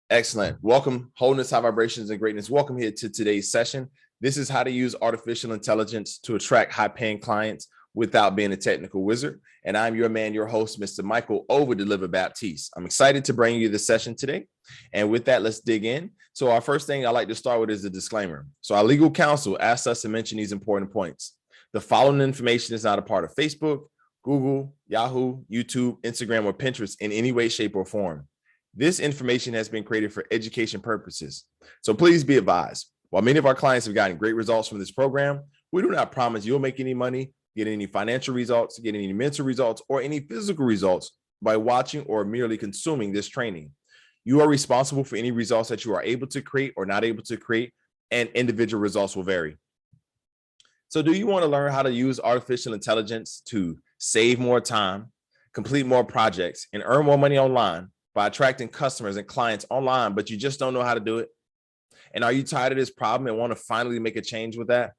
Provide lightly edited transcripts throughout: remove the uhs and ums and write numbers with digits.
Excellent. Welcome, wholeness, high vibrations, and greatness. Welcome here to today's session. This is how to use artificial intelligence to attract high-paying clients without being a technical wizard. And I'm your man, your host, Mr. Michael Over-Deliver Baptiste. I'm excited to bring you this session today. And with that, let's dig in. So our first thing I like to start with is a disclaimer. So our legal counsel asked us to mention these important points. The following information is not a part of Facebook, Google, Yahoo, YouTube, Instagram, or Pinterest in any way, shape, or form. This information has been created for education purposes. So please be advised. While many of our clients have gotten great results from this program, we do not promise you'll make any money, get any financial results, get any mental results, or any physical results by watching or merely consuming this training. You are responsible for any results that you are able to create or not able to create, and individual results will vary. So do you want to learn how to use artificial intelligence to save more time, complete more projects, and earn more money online by attracting customers and clients online, but you just don't know how to do it? And are you tired of this problem and want to finally make a change with that?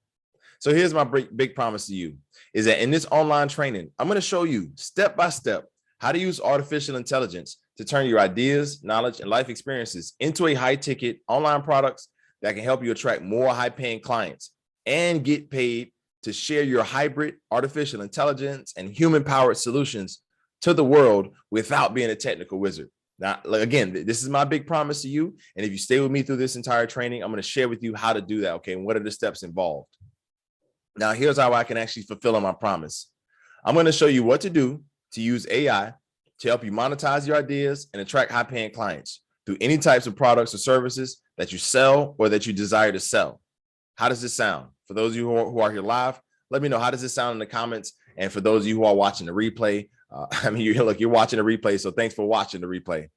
So here's my big promise to you, is that in this online training, I'm going to show you step by step how to use artificial intelligence to turn your ideas, knowledge, and life experiences into a high-ticket online products that can help you attract more high-paying clients and get paid to share your hybrid artificial intelligence and human-powered solutions to the world without being a technical wizard. Now, again, this is my big promise to you. And if you stay with me through this entire training, I'm going to share with you how to do that. Okay. And what are the steps involved? Now, here's how I can actually fulfill on my promise. I'm going to show you what to do to use AI to help you monetize your ideas and attract high paying clients through any types of products or services that you sell or that you desire to sell. How does this sound? For those of you who are here live, let me know, how does this sound in the comments? And for those of you who are watching the replay, you're watching the replay, so thanks for watching the replay.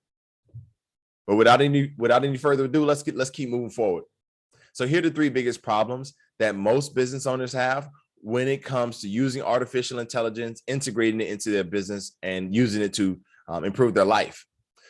But without any further ado, let's keep moving forward. So here are the three biggest problems that most business owners have when it comes to using artificial intelligence, integrating it into their business, and using it to improve their life.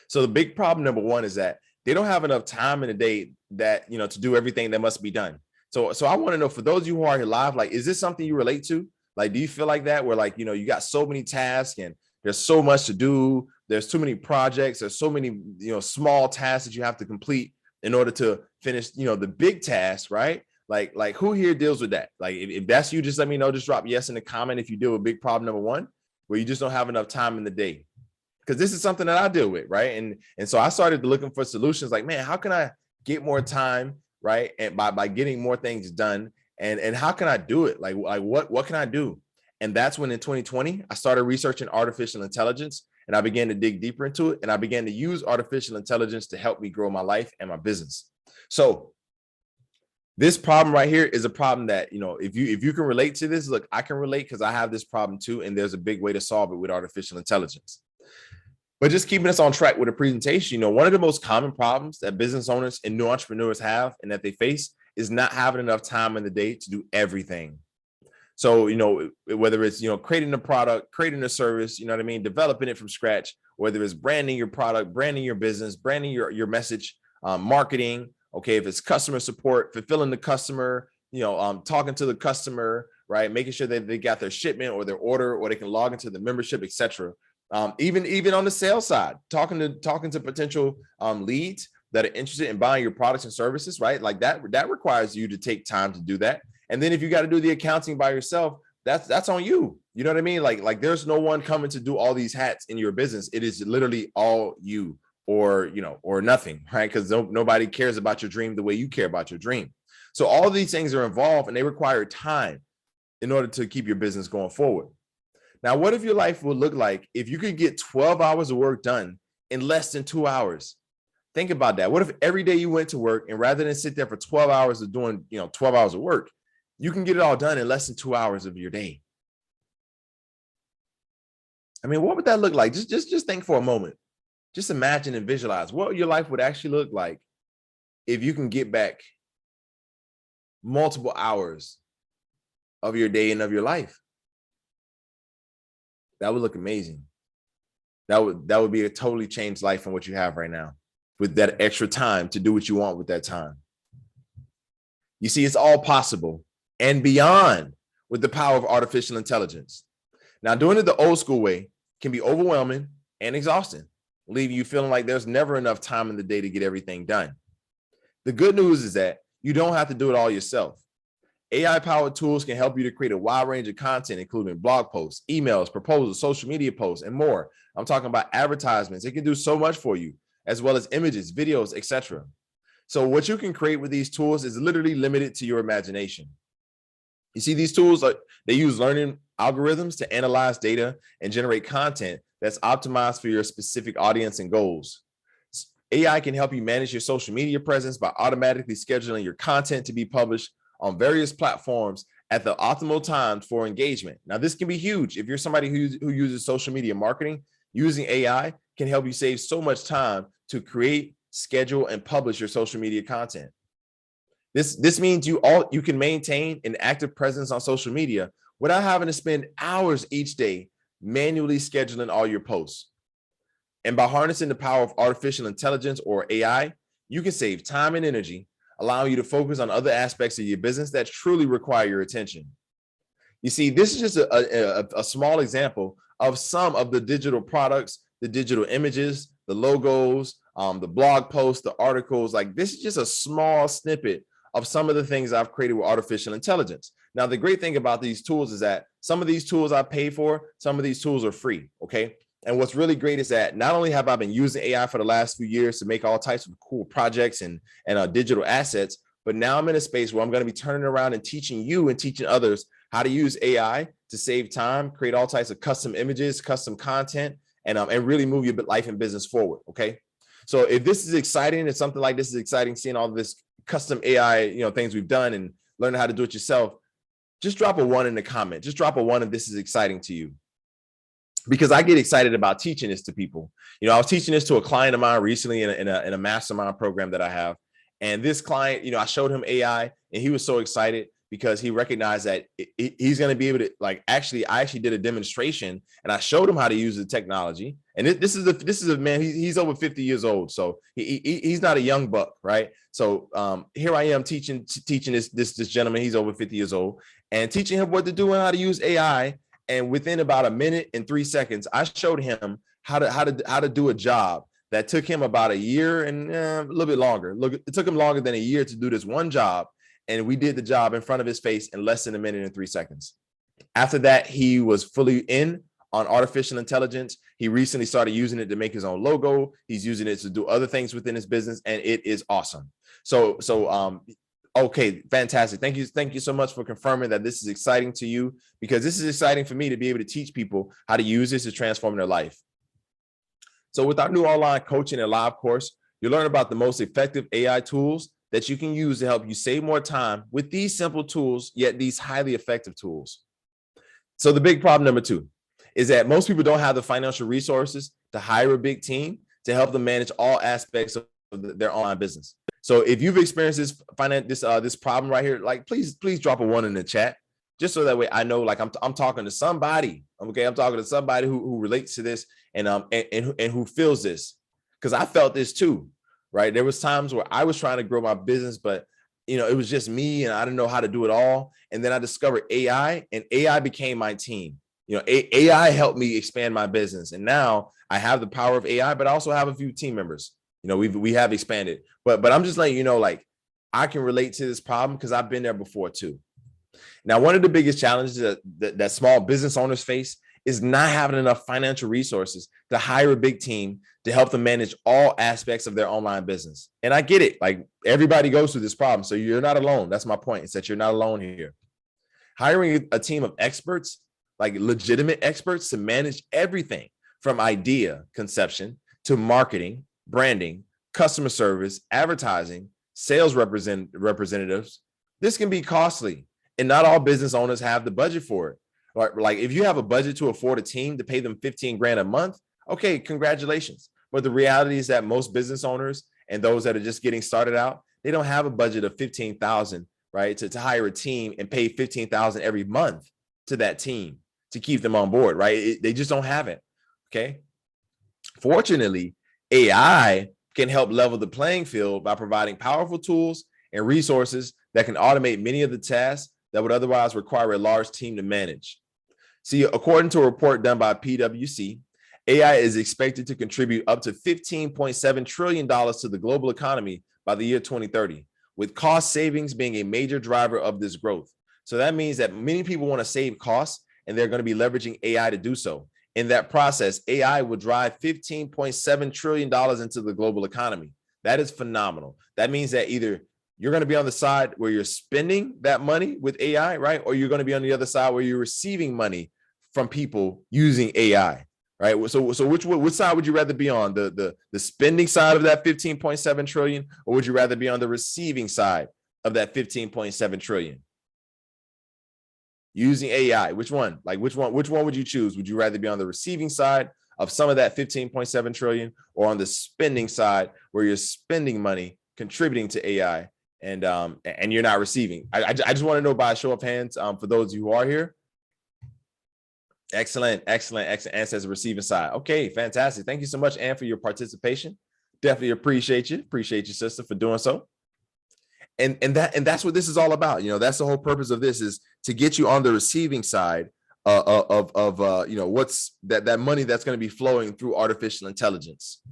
So the big problem number one is that they don't have enough time in the day that to do everything that must be done. So I want to know, for those of you who are here live, like, is this something you relate to? Like, do you feel like that, where like, you got so many tasks and there's so much to do, there's too many projects, there's so many, small tasks that you have to complete in order to finish, the big tasks, right? Like who here deals with that? Like, if that's you, just let me know, just drop yes in the comment if you deal with big problem number one, where you just don't have enough time in the day. Because this is something that I deal with, right? And so I started looking for solutions like, man, how can I get more time, right? And by getting more things done. And how can I do it? Like what can I do? And that's when in 2020, I started researching artificial intelligence, and I began to dig deeper into it. And I began to use artificial intelligence to help me grow my life and my business. So this problem right here is a problem that, if you can relate to this, look, I can relate because I have this problem too. And there's a big way to solve it with artificial intelligence. But just keeping us on track with a presentation, one of the most common problems that business owners and new entrepreneurs have and that they face is not having enough time in the day to do everything. So, whether it's, creating a product, creating a service, developing it from scratch, whether it's branding your product, branding your business, branding your message, marketing, okay, if it's customer support, fulfilling the customer, talking to the customer, right, making sure that they got their shipment or their order, or they can log into the membership, etc. Even on the sales side, talking to potential leads that are interested in buying your products and services, right? Like that requires you to take time to do that. And then if you got to do the accounting by yourself, that's on you. You know what I mean? Like there's no one coming to do all these hats in your business. It is literally all you, or nothing, right? Because nobody cares about your dream the way you care about your dream. So all of these things are involved, and they require time in order to keep your business going forward. Now, what if your life would look like if you could get 12 hours of work done in less than 2 hours? Think about that. What if every day you went to work, and rather than sit there for 12 hours of doing, 12 hours of work, you can get it all done in less than 2 hours of your day? I mean, what would that look like? Just think for a moment. Just imagine and visualize what your life would actually look like if you can get back multiple hours of your day and of your life. That would look amazing. That would be a totally changed life from what you have right now, with that extra time to do what you want with that time. You see, it's all possible and beyond with the power of artificial intelligence. Now, doing it the old school way can be overwhelming and exhausting, leaving you feeling like there's never enough time in the day to get everything done. The good news is that you don't have to do it all yourself. AI-powered tools can help you to create a wide range of content, including blog posts, emails, proposals, social media posts, and more. I'm talking about advertisements. It can do so much for you, as well as images, videos, etc. So what you can create with these tools is literally limited to your imagination. You see, these tools, they use learning algorithms to analyze data and generate content that's optimized for your specific audience and goals. AI can help you manage your social media presence by automatically scheduling your content to be published on various platforms at the optimal time for engagement. Now, this can be huge. If you're somebody who uses social media marketing, using AI can help you save so much time to create, schedule, and publish your social media content. This means you can maintain an active presence on social media without having to spend hours each day manually scheduling all your posts. And by harnessing the power of artificial intelligence, or AI, you can save time and energy, allowing you to focus on other aspects of your business that truly require your attention. You see, this is just a small example of some of the digital products, the digital images, the logos, the blog posts, the articles. Like, this is just a small snippet of some of the things I've created with artificial intelligence. Now, the great thing about these tools is that some of these tools I pay for, some of these tools are free, okay? And what's really great is that not only have I been using AI for the last few years to make all types of cool projects and digital assets, but now I'm in a space where I'm going to be turning around and teaching you and teaching others how to use AI to save time, create all types of custom images, custom content, and really move your life and business forward, okay? So if this is exciting, and something like this is exciting, seeing all this custom AI, things we've done and learning how to do it yourself, just drop a 1 in the comment. Just drop a 1 if this is exciting to you. Because I get excited about teaching this to people. I was teaching this to a client of mine recently in a mastermind program that I have. And this client, I showed him AI, and he was so excited because he recognized that he's going to be able to, I actually did a demonstration, and I showed him how to use the technology. And this is a man, he's over 50 years old. So he's not a young buck, right? So here I am teaching this gentleman, he's over 50 years old, and teaching him what to do and how to use AI. And within about a minute and 3 seconds, I showed him how to do a job that took him about a year and a little bit longer. Look, it took him longer than a year to do this one job. And we did the job in front of his face in less than a minute and 3 seconds. After that, he was fully in on artificial intelligence. He recently started using it to make his own logo. He's using it to do other things within his business, and it is awesome. Okay, fantastic. Thank you so much for confirming that this is exciting to you, because this is exciting for me to be able to teach people how to use this to transform their life. So with our new online coaching and live course, you'll learn about the most effective AI tools that you can use to help you save more time with these simple tools, yet these highly effective tools. So the big problem number 2 is that most people don't have the financial resources to hire a big team to help them manage all aspects of their online business. So if you've experienced this problem right here, please drop a 1 in the chat, just so that way I know, I'm talking to somebody. Okay, I'm talking to somebody who relates to this and who feels this, because I felt this too, right? There was times where I was trying to grow my business, but it was just me and I didn't know how to do it all. And then I discovered AI, and AI became my team. AI helped me expand my business, and now I have the power of AI, but I also have a few team members. We have expanded, but I'm just letting you know, I can relate to this problem because I've been there before too. Now, one of the biggest challenges that small business owners face is not having enough financial resources to hire a big team to help them manage all aspects of their online business. And I get it. Everybody goes through this problem. So you're not alone. That's my point. It's that you're not alone here. Hiring a team of experts, legitimate experts, to manage everything from idea conception to marketing, branding, customer service, advertising, sales representatives. This can be costly, and not all business owners have the budget for it. If you have a budget to afford a team to pay them 15 grand a month, okay, congratulations. But the reality is that most business owners and those that are just getting started out, they don't have a budget of 15,000, right, to hire a team and pay 15,000 every month to that team to keep them on board, right? They just don't have it. Okay. Fortunately, AI can help level the playing field by providing powerful tools and resources that can automate many of the tasks that would otherwise require a large team to manage. See, according to a report done by PwC, AI is expected to contribute up to $15.7 trillion to the global economy by the year 2030, with cost savings being a major driver of this growth. So that means that many people want to save costs, and they're going to be leveraging AI to do so. In that process, AI will drive $15.7 trillion into the global economy. That is phenomenal. That means that either you're going to be on the side where you're spending that money with AI, right? Or you're going to be on the other side where you're receiving money from people using AI, right? So which side would you rather be on? The spending side of that 15.7 trillion, or would you rather be on the receiving side of that 15.7 trillion? Using AI, which one? Like which one would you choose? Would you rather be on the receiving side of some of that 15.7 trillion, or on the spending side where you're spending money contributing to AI and you're not receiving? I just want to know by a show of hands, for those who are here. Excellent answer as a receiving side. Okay, fantastic. Thank you so much, Ann, for your participation. Definitely appreciate you, sister, for doing so. And that's what this is all about. That's the whole purpose of this, is to get you on the receiving side of what's that money that's going to be flowing through artificial intelligence.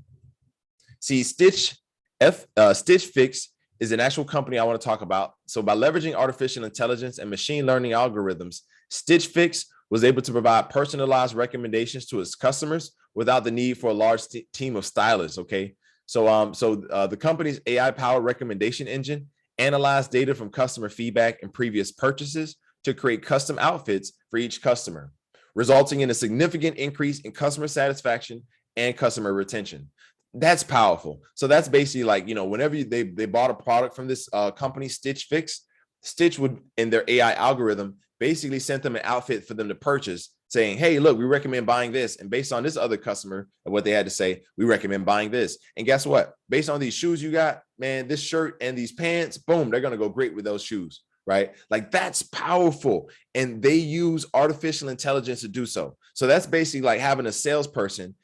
See, Stitch Fix is an actual company I want to talk about. So by leveraging artificial intelligence and machine learning algorithms, Stitch Fix was able to provide personalized recommendations to its customers without the need for a large team of stylists. Okay, so the company's AI-powered recommendation engine analyzed data from customer feedback and previous purchases to create custom outfits for each customer, resulting in a significant increase in customer satisfaction and customer retention. That's powerful. So that's basically like, whenever they bought a product from this company, Stitch Fix, Stitch would, in their AI algorithm, basically sent them an outfit for them to purchase, saying, hey, look, we recommend buying this. And based on this other customer and what they had to say, we recommend buying this. And guess what? Based on these shoes you got, man, this shirt and these pants, boom, they're going to go great with those shoes, right? Like, that's powerful. And they use artificial intelligence to do so. So that's basically like having a salesperson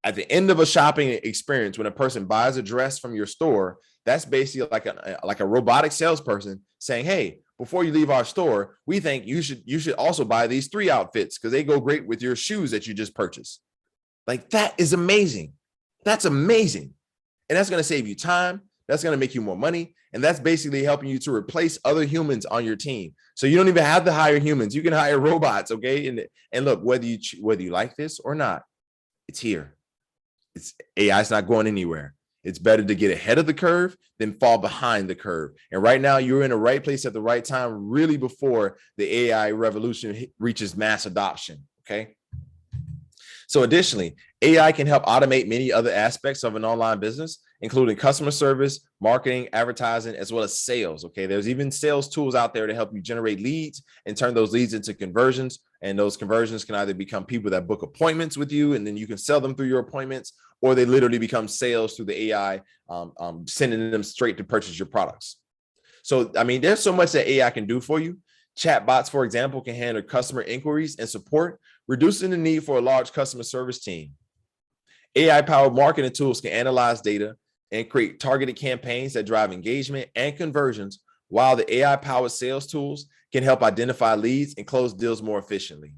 at the end of a shopping experience. When a person buys a dress from your store, that's basically like a robotic salesperson saying, hey, before you leave our store, we think you should also buy these 3 outfits because they go great with your shoes that you just purchased. Like, that is amazing. That's amazing. And that's going to save you time. That's going to make you more money. And that's basically helping you to replace other humans on your team. So you don't even have to hire humans. You can hire robots. Okay. And look, whether you like this or not, it's here. AI is not going anywhere. It's better to get ahead of the curve than fall behind the curve. And right now, you're in the right place at the right time, really before the AI revolution reaches mass adoption. Okay. So additionally, AI can help automate many other aspects of an online business, including customer service, marketing, advertising, as well as sales. Okay. There's even sales tools out there to help you generate leads and turn those leads into conversions. And those conversions can either become people that book appointments with you, and then you can sell them through your appointments, or they literally become sales through the AI, sending them straight to purchase your products. So, I mean, there's so much that AI can do for you. Chatbots, for example, can handle customer inquiries and support, reducing the need for a large customer service team. AI-powered marketing tools can analyze data and create targeted campaigns that drive engagement and conversions, while the AI-powered sales tools can help identify leads and close deals more efficiently.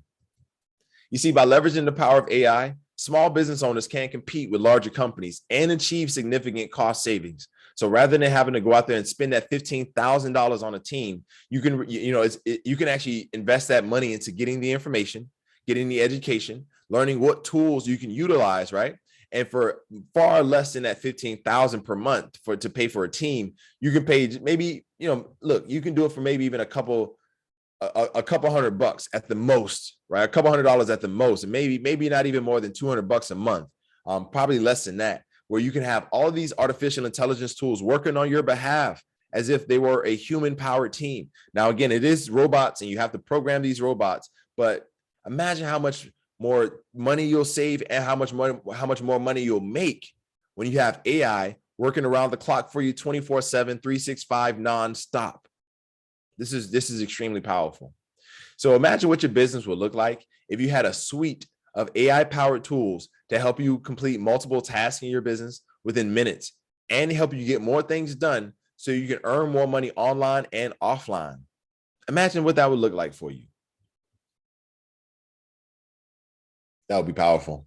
You see, by leveraging the power of AI, small business owners can compete with larger companies and achieve significant cost savings. So rather than having to go out there and spend that $15,000 on a team, you can actually invest that money into getting the information, getting the education, learning what tools you can utilize, right? And for far less than that $15,000 per month to pay for a team, you can pay maybe, look, you can do it for maybe even a couple $100 at the most, right? A couple $100 at the most, and maybe not even more than $200 a month, probably less than that, where you can have all of these artificial intelligence tools working on your behalf as if they were a human-powered team. Now, again, it is robots, and you have to program these robots, but imagine how much more money you'll save and how much more money you'll make when you have AI working around the clock for you 24/7, 365 nonstop. This is extremely powerful. So imagine what your business would look like if you had a suite of AI-powered tools to help you complete multiple tasks in your business within minutes and help you get more things done so you can earn more money online and offline. Imagine what that would look like for you. That would be powerful.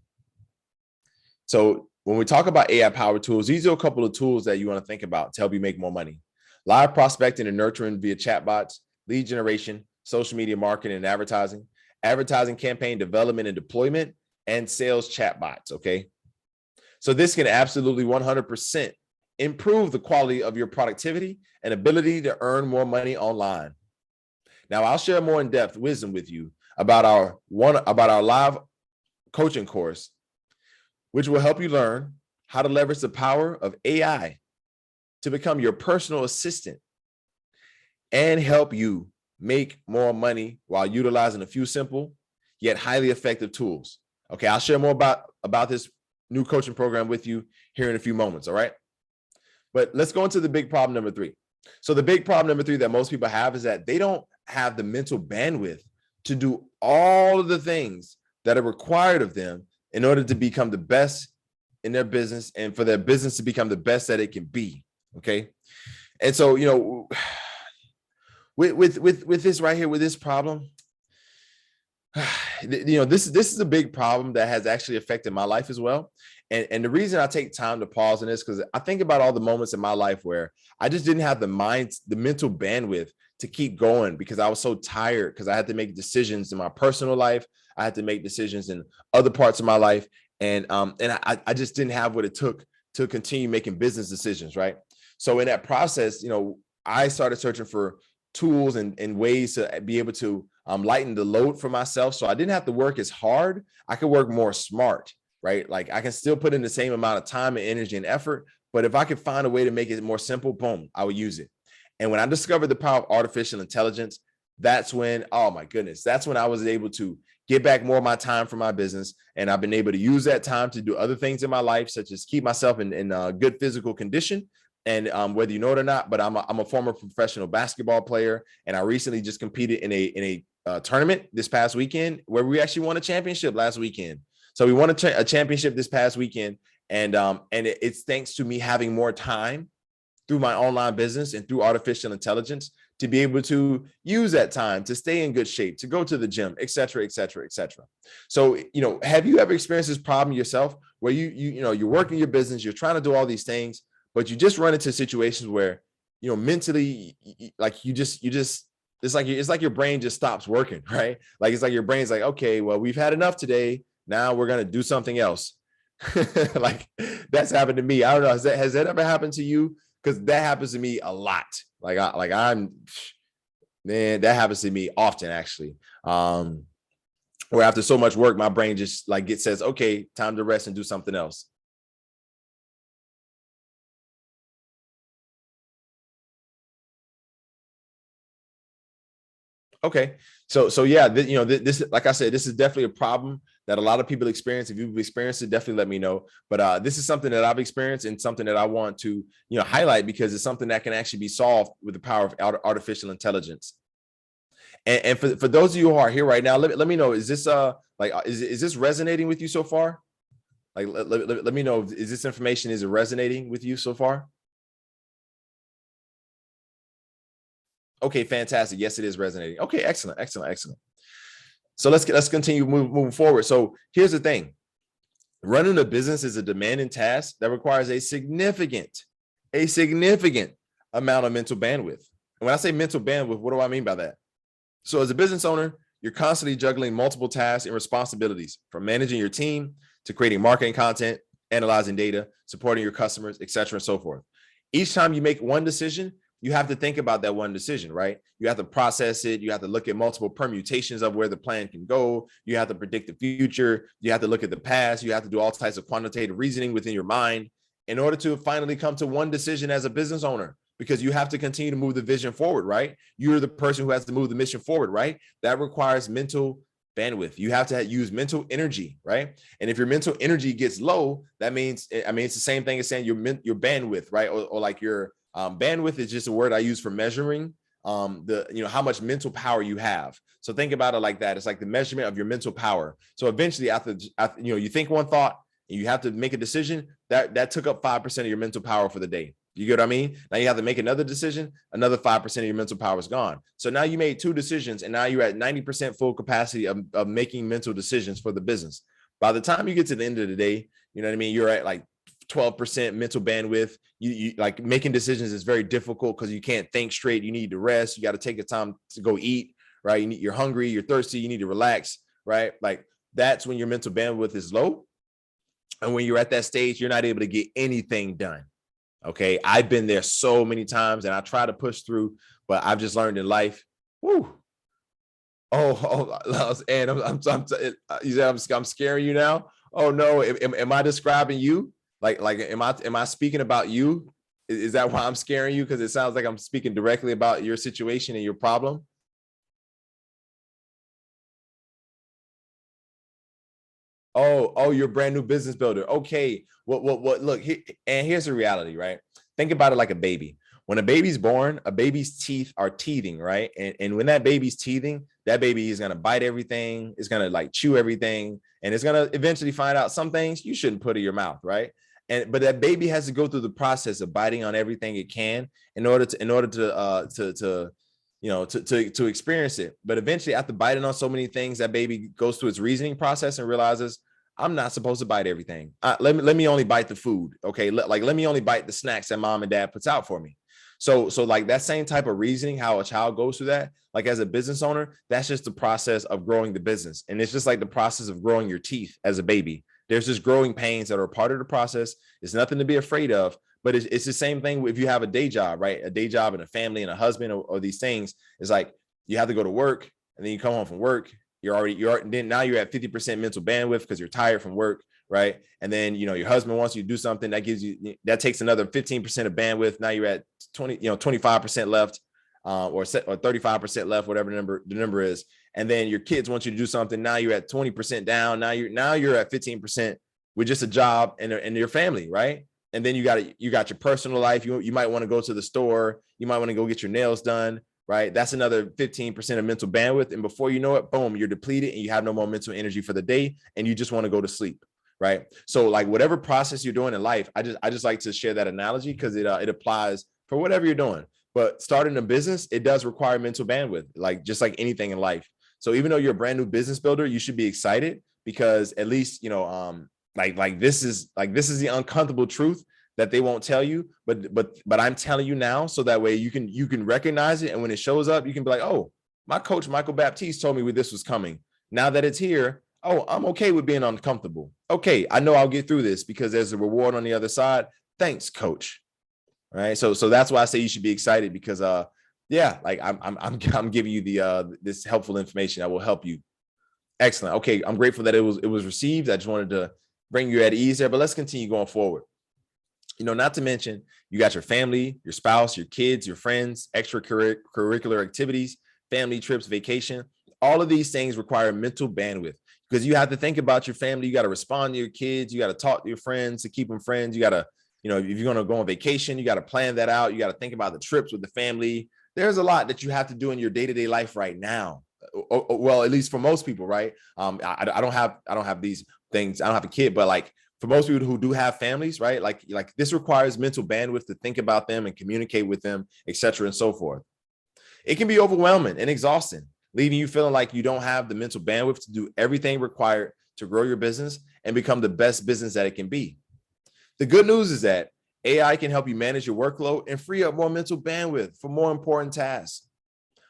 So when we talk about AI powered tools, these are a couple of tools that you want to think about to help you make more money. Live prospecting and nurturing via chatbots, lead generation, social media marketing and advertising campaign development and deployment, and sales chatbots. Okay. So this can absolutely 100% improve the quality of your productivity and ability to earn more money online. Now, I'll share more in-depth wisdom with you about our live coaching course, which will help you learn how to leverage the power of AI to become your personal assistant and help you make more money while utilizing a few simple yet highly effective tools. Okay, I'll share more about this new coaching program with you here in a few moments, all right? But let's go into the big problem number 3. So the big problem number 3 that most people have is that they don't have the mental bandwidth to do all of the things that are required of them in order to become the best in their business and for their business to become the best that it can be. Okay. And so, with this right here, with this problem, this is a big problem that has actually affected my life as well. And the reason I take time to pause on this, because I think about all the moments in my life where I just didn't have the mental bandwidth to keep going because I was so tired, because I had to make decisions in my personal life. I had to make decisions in other parts of my life. And I just didn't have what it took to continue making business decisions, right? So in that process, I started searching for tools and ways to be able to lighten the load for myself. So I didn't have to work as hard. I could work more smart, right? Like I can still put in the same amount of time and energy and effort, but if I could find a way to make it more simple, boom, I would use it. And when I discovered the power of artificial intelligence, that's when, oh my goodness, that's when I was able to get back more of my time for my business. And I've been able to use that time to do other things in my life, such as keep myself in good physical condition. And whether you know it or not, but I'm a former professional basketball player, and I recently just competed in a tournament this past weekend where we actually won a championship last weekend. So we won a championship this past weekend, and it's thanks to me having more time through my online business and through artificial intelligence to be able to use that time to stay in good shape, to go to the gym, et cetera, et cetera, et cetera. So, have you ever experienced this problem yourself where you're working your business, you're trying to do all these things, but you just run into situations where, mentally, like it's like your brain just stops working, right? Like, it's like your brain's like, okay, well, we've had enough today. Now we're going to do something else. Like that's happened to me. I don't know. Has that ever happened to you? Because that happens to me a lot. Man, that happens to me often, actually. Where after so much work, my brain just says, okay, time to rest and do something else. Okay. So yeah, this, like I said, this is definitely a problem that a lot of people experience. If you've experienced it, definitely let me know. But this is something that I've experienced and something that I want to, highlight, because it's something that can actually be solved with the power of artificial intelligence. And for those of you who are here right now, let me know, is this is this resonating with you so far? Like, let me know, is this information, is it resonating with you so far? Okay, fantastic. Yes, it is resonating. Okay, excellent. So let's continue moving forward. So here's the thing. Running a business is a demanding task that requires a significant amount of mental bandwidth. And when I say mental bandwidth, what do I mean by that? So as a business owner, you're constantly juggling multiple tasks and responsibilities, from managing your team to creating marketing content, analyzing data, supporting your customers, et cetera, and so forth. Each time you make one decision, you have to think about that one decision, right? You have to process it. You have to look at multiple permutations of where the plan can go. You have to predict the future. You have to look at the past. You have to do all types of quantitative reasoning within your mind in order to finally come to one decision as a business owner, because you have to continue to move the vision forward, right? You're the person who has to move the mission forward, right? That requires mental bandwidth. You have to use mental energy, right? And if your mental energy gets low, that means, it's the same thing as saying your bandwidth, right? Or like your bandwidth is just a word I use for measuring how much mental power you have. So think about it like that. It's like the measurement of your mental power. So eventually after you think one thought and you have to make a decision, that took up 5% of your mental power for the day. You get what I mean? Now you have to make another decision, another 5% of your mental power is gone. So now you made 2 decisions and now you're at 90% full capacity of making mental decisions for the business. By the time you get to the end of the day, You know what I mean? You're at like 12% mental bandwidth. You like making decisions is very difficult because you can't think straight. You need to rest. You got to take the time to go eat, right? You're hungry, you're thirsty, you need to relax, right? Like that's when your mental bandwidth is low. And when you're at that stage, you're not able to get anything done. Okay. I've been there so many times and I try to push through, but I've just learned in life. Woo. And I'm scaring you now. Oh no. Am I describing you? Like, am I speaking about you? Is that why I'm scaring you? Because it sounds like I'm speaking directly about your situation and your problem. Oh, you're a brand new business builder. Okay. What, look, and here's the reality, right? Think about it like a baby. When a baby's born, a baby's teeth are teething, right? And when that baby's teething, that baby is going to bite everything. It's going to like chew everything. And it's going to eventually find out some things you shouldn't put in your mouth, right? But that baby has to go through the process of biting on everything it can in order to experience it. But eventually, after biting on so many things, that baby goes through its reasoning process and realizes, I'm not supposed to bite everything. Let me only bite the food. Okay. Let me only bite the snacks that mom and dad puts out for me. So like that same type of reasoning, how a child goes through that, like as a business owner, that's just the process of growing the business. And it's just like the process of growing your teeth as a baby. There's just growing pains that are part of the process. It's nothing to be afraid of, but it's the same thing if you have a day job, right? A day job and a family and a husband or these things. It's like you have to go to work and then you come home from work. Now you're at 50% mental bandwidth because you're tired from work, right? And then, your husband wants you to do something that takes another 15% of bandwidth. Now you're at 25% left, or 35% left, whatever the number is. And then your kids want you to do something. Now you're at 20% down. Now you're at 15% with just a job and your family, right? And then you got your personal life. You might want to go to the store. You might want to go get your nails done, right? That's another 15% of mental bandwidth. And before you know it, boom, you're depleted and you have no more mental energy for the day and you just want to go to sleep, right? So like whatever process you're doing in life, I just like to share that analogy because it applies for whatever you're doing. But starting a business, it does require mental bandwidth, like just like anything in life. So even though you're a brand new business builder, you should be excited because at least, like this is the uncomfortable truth that they won't tell you, but I'm telling you now, so that way you can recognize it, and when it shows up, you can be like, oh, my coach Michael Baptiste told me where this was coming. Now that it's here, oh, I'm okay with being uncomfortable. Okay, I know I'll get through this because there's a reward on the other side. Thanks, coach. All right, so that's why I say you should be excited because like I'm giving you this helpful information that will help you. Excellent. Okay, I'm grateful that it was received. I just wanted to bring you at ease there, but let's continue going forward. Not to mention, you got your family, your spouse, your kids, your friends, extracurricular activities, family trips, vacation. All of these things require mental bandwidth because you have to think about your family. You got to respond to your kids. You got to talk to your friends to keep them friends. You got to, if you're going to go on vacation, you got to plan that out. You got to think about the trips with the family. There's a lot that you have to do in your day-to-day life right now. Well, at least for most people, right? I don't have these things. I don't have a kid, but like, for most people who do have families, right? Like this requires mental bandwidth to think about them and communicate with them, et cetera, and so forth. It can be overwhelming and exhausting, leaving you feeling like you don't have the mental bandwidth to do everything required to grow your business and become the best business that it can be. The good news is that AI can help you manage your workload and free up more mental bandwidth for more important tasks.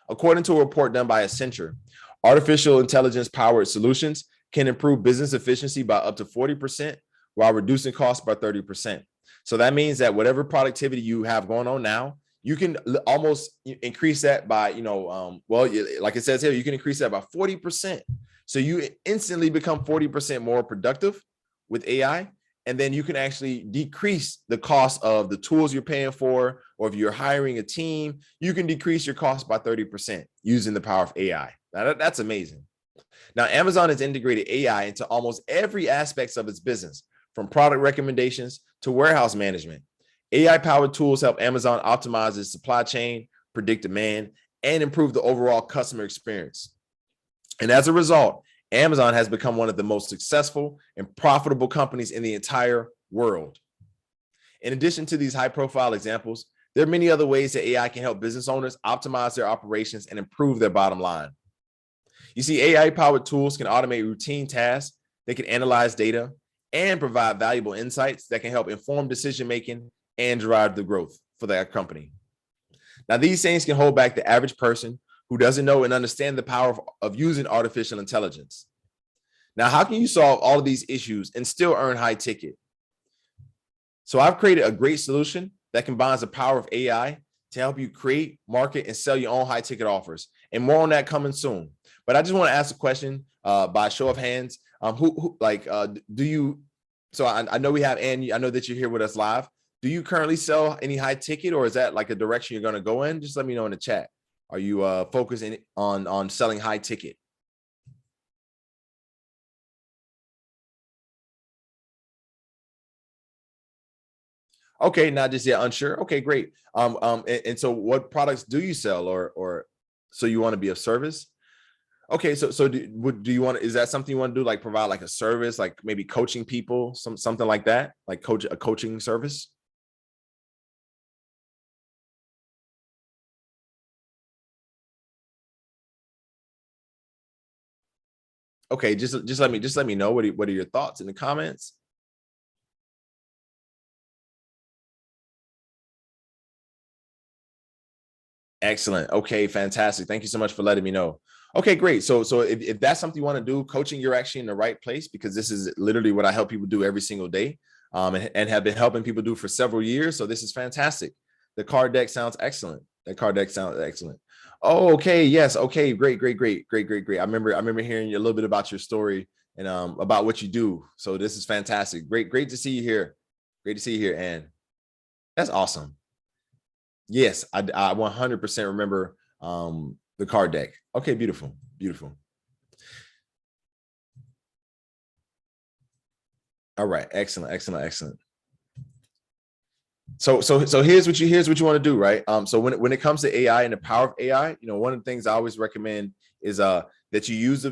According to a report done by Accenture, artificial intelligence powered solutions can improve business efficiency by up to 40%. While reducing costs by 30%. So that means that whatever productivity you have going on now, you can almost increase that by, like it says here, you can increase that by 40%. So you instantly become 40% more productive with AI. And then you can actually decrease the cost of the tools you're paying for, or if you're hiring a team, you can decrease your cost by 30% using the power of AI. Now that's amazing. Now, Amazon has integrated AI into almost every aspect of its business, from product recommendations to warehouse management. AI-powered tools help Amazon optimize its supply chain, predict demand, and improve the overall customer experience. And as a result, Amazon has become one of the most successful and profitable companies in the entire world. In addition to these high-profile examples, there are many other ways that AI can help business owners optimize their operations and improve their bottom line. You see, AI-powered tools can automate routine tasks. They can analyze data, and provide valuable insights that can help inform decision-making and drive the growth for that company. Now, these things can hold back the average person who doesn't know and understand the power of using artificial intelligence. Now, how can you solve all of these issues and still earn high ticket? So I've created a great solution that combines the power of AI to help you create, market, and sell your own high ticket offers. And more on that coming soon. But I just want to ask a question by show of hands. Do you, so I know we have Ann, I know that you're here with us live. Do you currently sell any high ticket, or is that like a direction you're going to go in? Just let me know in the chat. Are you focusing on selling high ticket? Okay, not just yet, unsure. Okay, great. And so what products do you sell, or so you want to be of service? Okay, so do you want, is that something you want to do, like provide like a service, like maybe coaching people, something like that, like a coaching service? Okay, just let me know what are your thoughts in the comments. Excellent. Okay, fantastic. Thank you so much for letting me know. Okay, great. So if that's something you want to do, coaching, you're actually in the right place, because this is literally what I help people do every single day, and have been helping people do for several years. So this is fantastic. The card deck sounds excellent. That card deck sounds excellent. Oh, okay. Yes. Okay. Great. I remember hearing a little bit about your story and about what you do. So this is fantastic. Great to see you here. Great to see you here, Ann. That's awesome. Yes, I 100% remember the card deck. Okay, beautiful. All right, excellent. So here's what you want to do, right? So when it comes to AI and the power of AI, one of the things I always recommend is that you use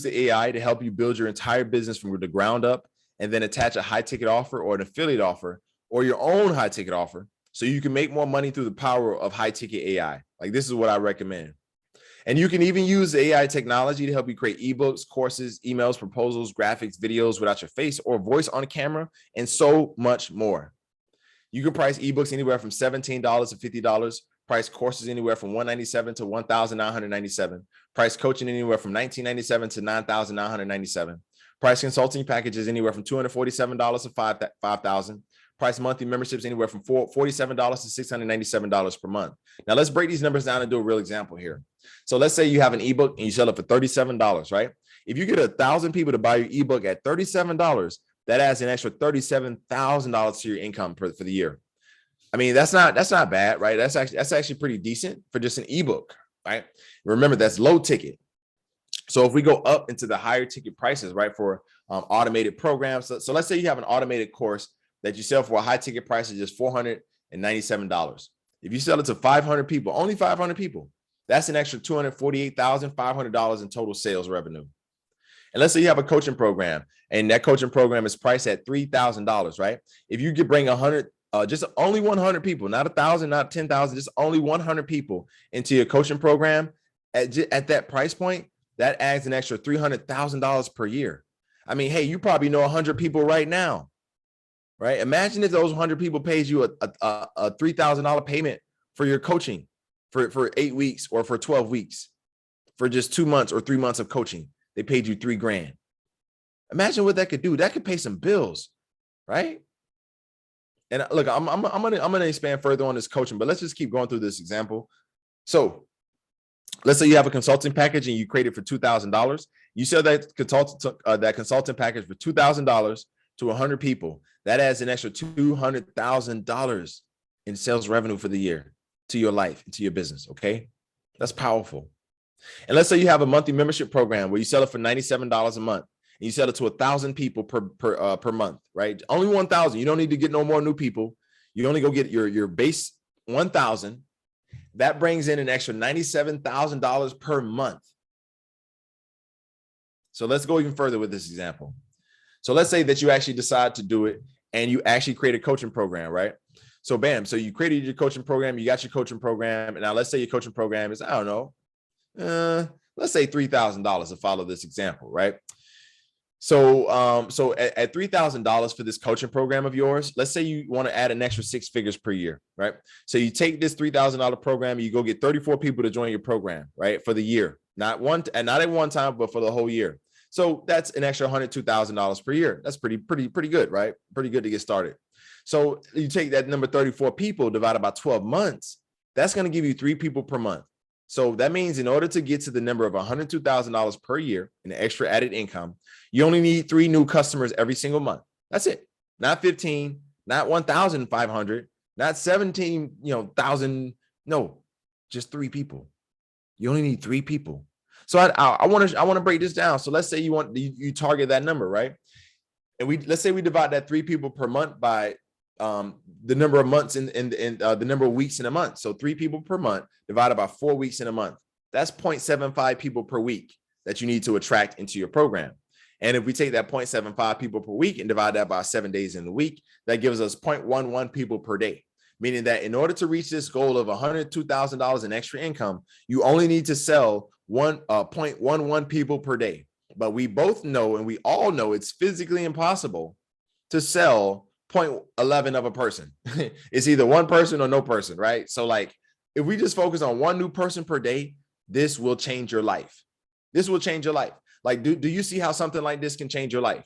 the AI to help you build your entire business from the ground up, and then attach a high ticket offer or an affiliate offer or your own high ticket offer, so you can make more money through the power of high ticket AI. Like, this is what I recommend. And you can even use AI technology to help you create ebooks, courses, emails, proposals, graphics, videos without your face or voice on camera, and so much more. You can price ebooks anywhere from $17 to $50. Price courses anywhere from $197 to $1,997. Price coaching anywhere from $1,997 to $9,997. Price consulting packages anywhere from $247 to $5,000. Price monthly memberships anywhere from $47 to $697 per month. Now let's break these numbers down and do a real example here. So let's say you have an ebook and you sell it for $37, right? If you get 1,000 people to buy your ebook at $37, that adds an extra $37,000 to your income for the year. I mean, that's not bad, right? That's actually pretty decent for just an ebook, right? Remember, that's low ticket. So if we go up into the higher ticket prices, right, for automated programs. So let's say you have an automated course that you sell for a high ticket price of just $497. If you sell it to 500 people, only 500 people, that's an extra $248,500 in total sales revenue. And let's say you have a coaching program, and that coaching program is priced at $3,000, right? If you could bring 100, just only 100 people, not 1,000, not 10,000, just only 100 people into your coaching program at that price point, that adds an extra $300,000 per year. I mean, hey, you probably know 100 people right now, right? Imagine if those 100 people paid you a $3,000 payment for your coaching for 8 weeks or for 12 weeks, for just 2 months or 3 months of coaching. They paid you $3,000. Imagine what that could do. That could pay some bills, right? And look, I'm gonna expand further on this coaching, but let's just keep going through this example. So let's say you have a consulting package and you create it for $2,000. You sell that consulting package for $2,000 to 100 people. That adds an extra $200,000 in sales revenue for the year to your life, to your business. Okay, that's powerful. And let's say you have a monthly membership program where you sell it for $97 a month, and you sell it to 1,000 people per month, right? Only 1,000. You don't need to get no more new people. You only go get your base 1,000. That brings in an extra $97,000 per month. So let's go even further with this example. So let's say that you actually decide to do it and you actually create a coaching program, right? So bam, so you created your coaching program, you got your coaching program, and now let's say your coaching program is, I don't know, let's say $3,000 to follow this example, right? So at $3,000 for this coaching program of yours, let's say you want to add an extra 6 figures per year, right? So you take this $3,000 program, you go get 34 people to join your program, right? For the year, not at one time, but for the whole year. So that's an extra $102,000 per year. That's pretty good, right? Pretty good to get started. So you take that number 34 people divided by 12 months, that's going to give you 3 people per month. So that means in order to get to the number of $102,000 per year in extra added income, you only need 3 new customers every single month. That's it. Not 15, not 1,500, not 17,000. No, just 3 people. You only need 3 people. So I want to break this down. So let's say you target that number, right? And let's say we divide that 3 people per month by the number of months in the number of weeks in a month. So 3 people per month divided by 4 weeks in a month. That's 0.75 people per week that you need to attract into your program. And if we take that 0.75 people per week and divide that by 7 days in the week, that gives us 0.11 people per day. Meaning that in order to reach this goal of $102,000 in extra income, you only need to sell 0.11 people per day. But we both know, and we all know, it's physically impossible to sell 0.11 of a person. It's either one person or no person, right? So like, if we just focus on 1 new person per day, this will change your life. This will change your life. Like, do you see how something like this can change your life?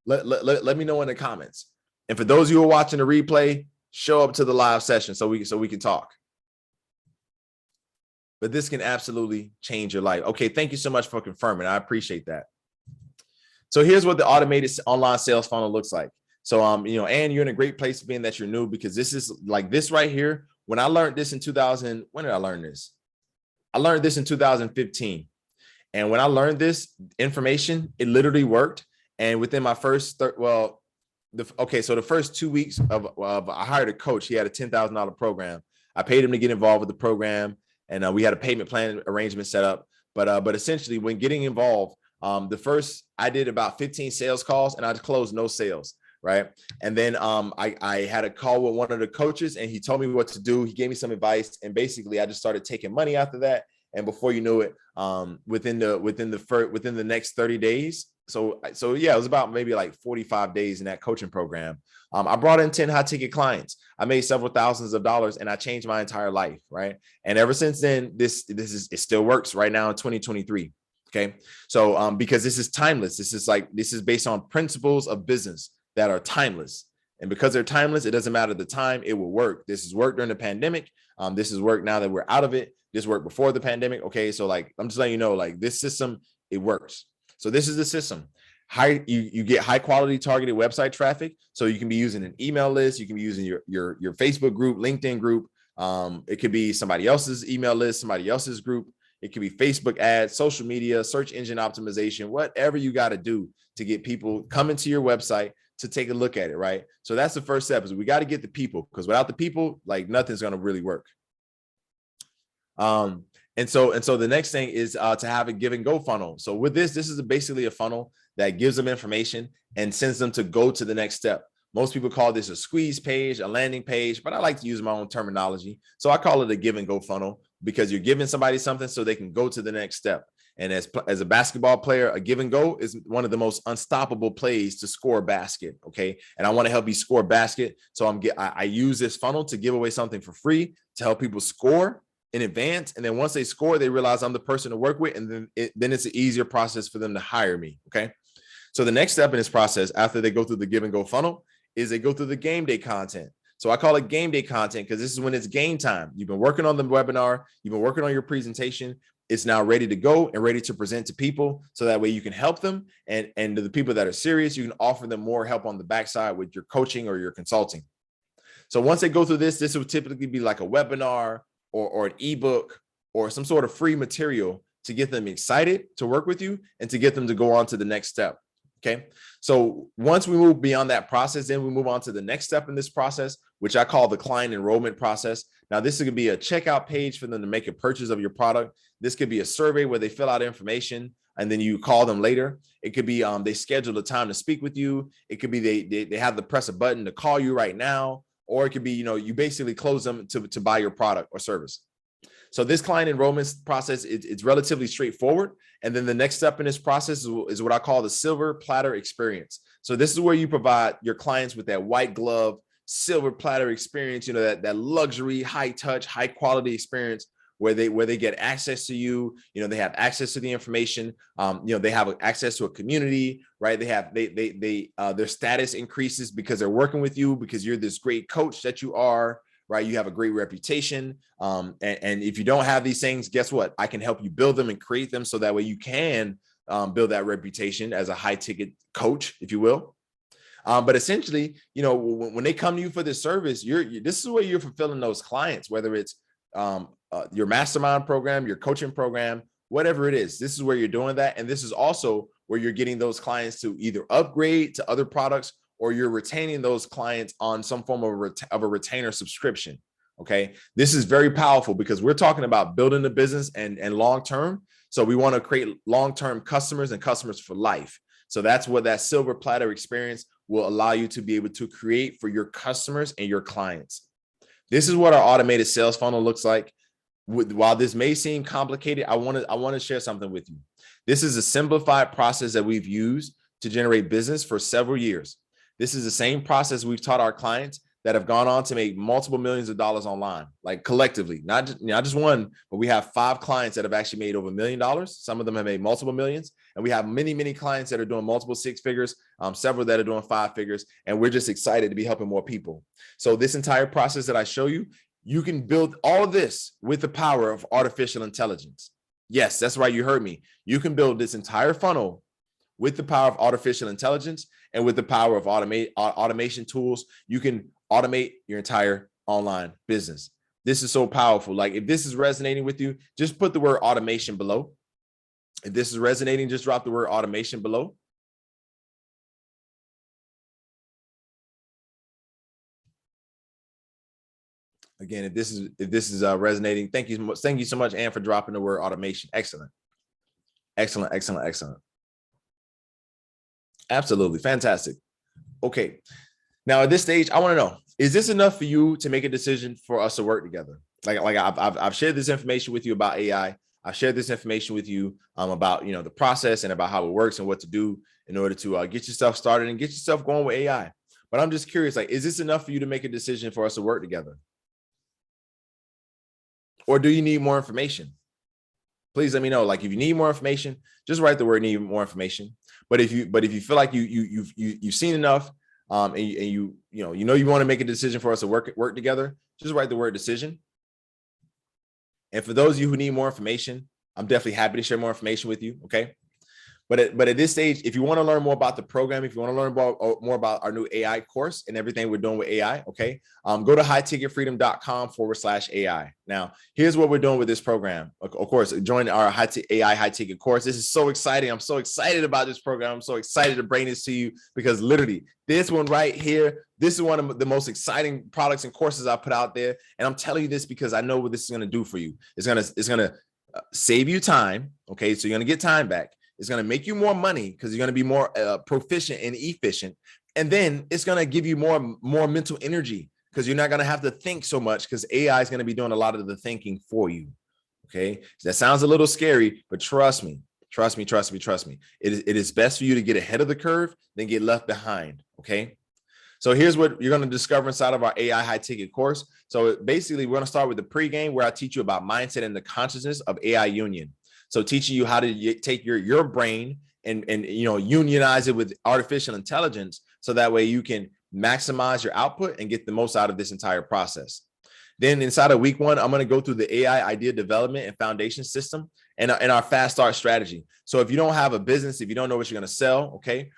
Let me know in the comments. And for those of you who are watching the replay, show up to the live session so we can talk. But this can absolutely change your life. Okay, thank you so much for confirming. I appreciate that. So here's what the automated online sales funnel looks like. So, and you're in a great place being that you're new, because this is like this right here. When I learned this in when did I learn this? I learned this in 2015. And when I learned this information, it literally worked. And within my first, the first 2 weeks of I hired a coach. He had a $10,000 program. I paid him to get involved with the program, and we had a payment plan arrangement set up. But essentially, when getting involved, I did about 15 sales calls, and I closed no sales. Right. And then I had a call with one of the coaches, and he told me what to do. He gave me some advice, and basically I just started taking money after that. And before you knew it, within the next 30 days. So yeah, it was about maybe like 45 days in that coaching program. I brought in 10 high ticket clients. I made several thousands of dollars, and I changed my entire life. Right. And ever since then, it still works right now in 2023. Okay. So because this is timeless. This is based on principles of business that are timeless. And because they're timeless, it doesn't matter the time, it will work. This has worked during the pandemic. This has worked now that we're out of it. This worked before the pandemic. Okay. So like, I'm just letting you know, like, this system, it works. So this is the system. You get high quality targeted website traffic. So you can be using an email list. You can be using your Facebook group, LinkedIn group. It could be somebody else's email list, somebody else's group. It could be Facebook ads, social media, search engine optimization, whatever you got to do to get people coming to your website to take a look at it, right? So that's the first step, is we got to get the people, because without the people, like, nothing's going to really work. And so the next thing is to have a give and go funnel. So with this is basically a funnel that gives them information and sends them to go to the next step. Most people call this a squeeze page, a landing page, but I like to use my own terminology. So I call it a give and go funnel, because you're giving somebody something so they can go to the next step. And as a basketball player, a give and go is one of the most unstoppable plays to score a basket. Okay. And I want to help you score a basket. So I use this funnel to give away something for free to help people score in advance. And then once they score, they realize I'm the person to work with. And then it's an easier process for them to hire me. Okay. So the next step in this process, after they go through the give and go funnel, is they go through the game day content. So I call it game day content because this is when it's game time. You've been working on the webinar. You've been working on your presentation. It's now ready to go and ready to present to people. So that way you can help them. And to the people that are serious, you can offer them more help on the backside with your coaching or your consulting. So once they go through this will typically be like a webinar or an ebook or some sort of free material to get them excited to work with you and to get them to go on to the next step. Okay. So once we move beyond that process, then we move on to the next step in this process, which I call the client enrollment process. Now, this could be a checkout page for them to make a purchase of your product. This could be a survey where they fill out information and then you call them later. It could be they schedule a time to speak with you. It could be they have to press a button to call you right now, or it could be, you basically close them to buy your product or service. So this client enrollment process, it's relatively straightforward. And then the next step in this process is what I call the silver platter experience. So this is where you provide your clients with that white glove, silver platter experience, that luxury, high touch, high quality experience where they get access to you, they have access to the information, they have access to a community, right? They have their status increases because they're working with you, because you're this great coach that you are, right? You have a great reputation. And if you don't have these things, guess what? I can help you build them and create them so that way you can build that reputation as a high ticket coach, if you will. But essentially, when they come to you for this service, this is where you're fulfilling those clients, whether it's your mastermind program, your coaching program, whatever it is. This is where you're doing that. And this is also where you're getting those clients to either upgrade to other products, or you're retaining those clients on some form of a retainer subscription. Okay. This is very powerful because we're talking about building the business and long-term. So we want to create long-term customers and customers for life. So that's what that silver platter experience will allow you to be able to create for your customers and your clients. This is what our automated sales funnel looks like. While this may seem complicated, I want to share something with you. This is a simplified process that we've used to generate business for several years. This is the same process we've taught our clients that have gone on to make multiple millions of dollars online, like collectively, not just one, but we have 5 clients that have actually made over $1 million. Some of them have made multiple millions, and we have many, many clients that are doing multiple 6 figures, several that are doing 5 figures, and we're just excited to be helping more people. So this entire process that I show you, you can build all of this with the power of artificial intelligence. Yes, that's right. You heard me. You can build this entire funnel with the power of artificial intelligence and with the power of automation tools. You can automate your entire online business. This is so powerful. Like, if this is resonating with you, just put the word automation below. If this is resonating, just drop the word automation below. Again, if this is resonating, thank you so much, Ann, for dropping the word automation. Excellent. Absolutely fantastic. Okay, now at this stage, I want to know, is this enough for you to make a decision for us to work together? Like I've shared this information with you about AI. I've shared this information with you about the process and about how it works and what to do in order to get yourself started and get yourself going with AI. But I'm just curious, like, is this enough for you to make a decision for us to work together? Or do you need more information? Please let me know. Like, if you need more information, just write the word "need more information." But if you feel like you've seen enough, and you want to make a decision for us to work together, just write the word "decision." And for those of you who need more information, I'm definitely happy to share more information with you. Okay. But at this stage, if you want to learn more about the program, if you want to learn more about our new AI course and everything we're doing with AI, okay, go to highticketfreedom.com/AI. Now, here's what we're doing with this program. Of course, join our AI high ticket course. This is so exciting. I'm so excited about this program. I'm so excited to bring this to you because literally this one right here, this is one of the most exciting products and courses I put out there. And I'm telling you this because I know what this is going to do for you. It's going to save you time. Okay, so you're going to get time back. It's going to make you more money because you're going to be more proficient and efficient. And then it's going to give you more mental energy because you're not going to have to think so much because AI is going to be doing a lot of the thinking for you. Okay. That sounds a little scary, but trust me. It is best for you to get ahead of the curve than get left behind. Okay. So here's what you're going to discover inside of our AI high ticket course. So basically, we're going to start with the pregame where I teach you about mindset and the consciousness of AI union. So teaching you how to take your brain and unionize it with artificial intelligence so that way you can maximize your output and get the most out of this entire process. Then inside of week 1, I'm going to go through the AI idea development and foundation system and our fast start strategy. So if you don't have a business, if you don't know what you're going to sell, okay,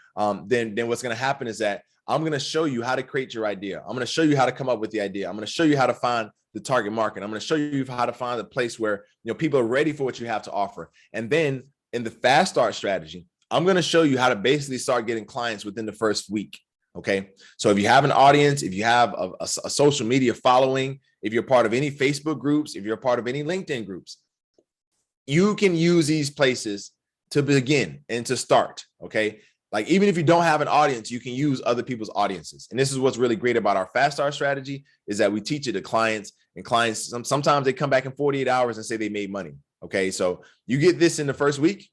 then what's going to happen is that I'm going to show you how to create your idea. I'm going to show you how to come up with the idea. I'm going to show you how to find the target market. I'm going to show you how to find a place where people are ready for what you have to offer. And then in the fast start strategy, I'm going to show you how to basically start getting clients within the first week. Okay. So if you have an audience, if you have a social media following, if you're part of any Facebook groups, if you're part of any LinkedIn groups, you can use these places to begin and to start. Okay. Like, even if you don't have an audience, you can use other people's audiences. And this is what's really great about our Fast Start strategy, is that we teach it to clients, and clients, sometimes they come back in 48 hours and say they made money. Okay. So you get this in the first week.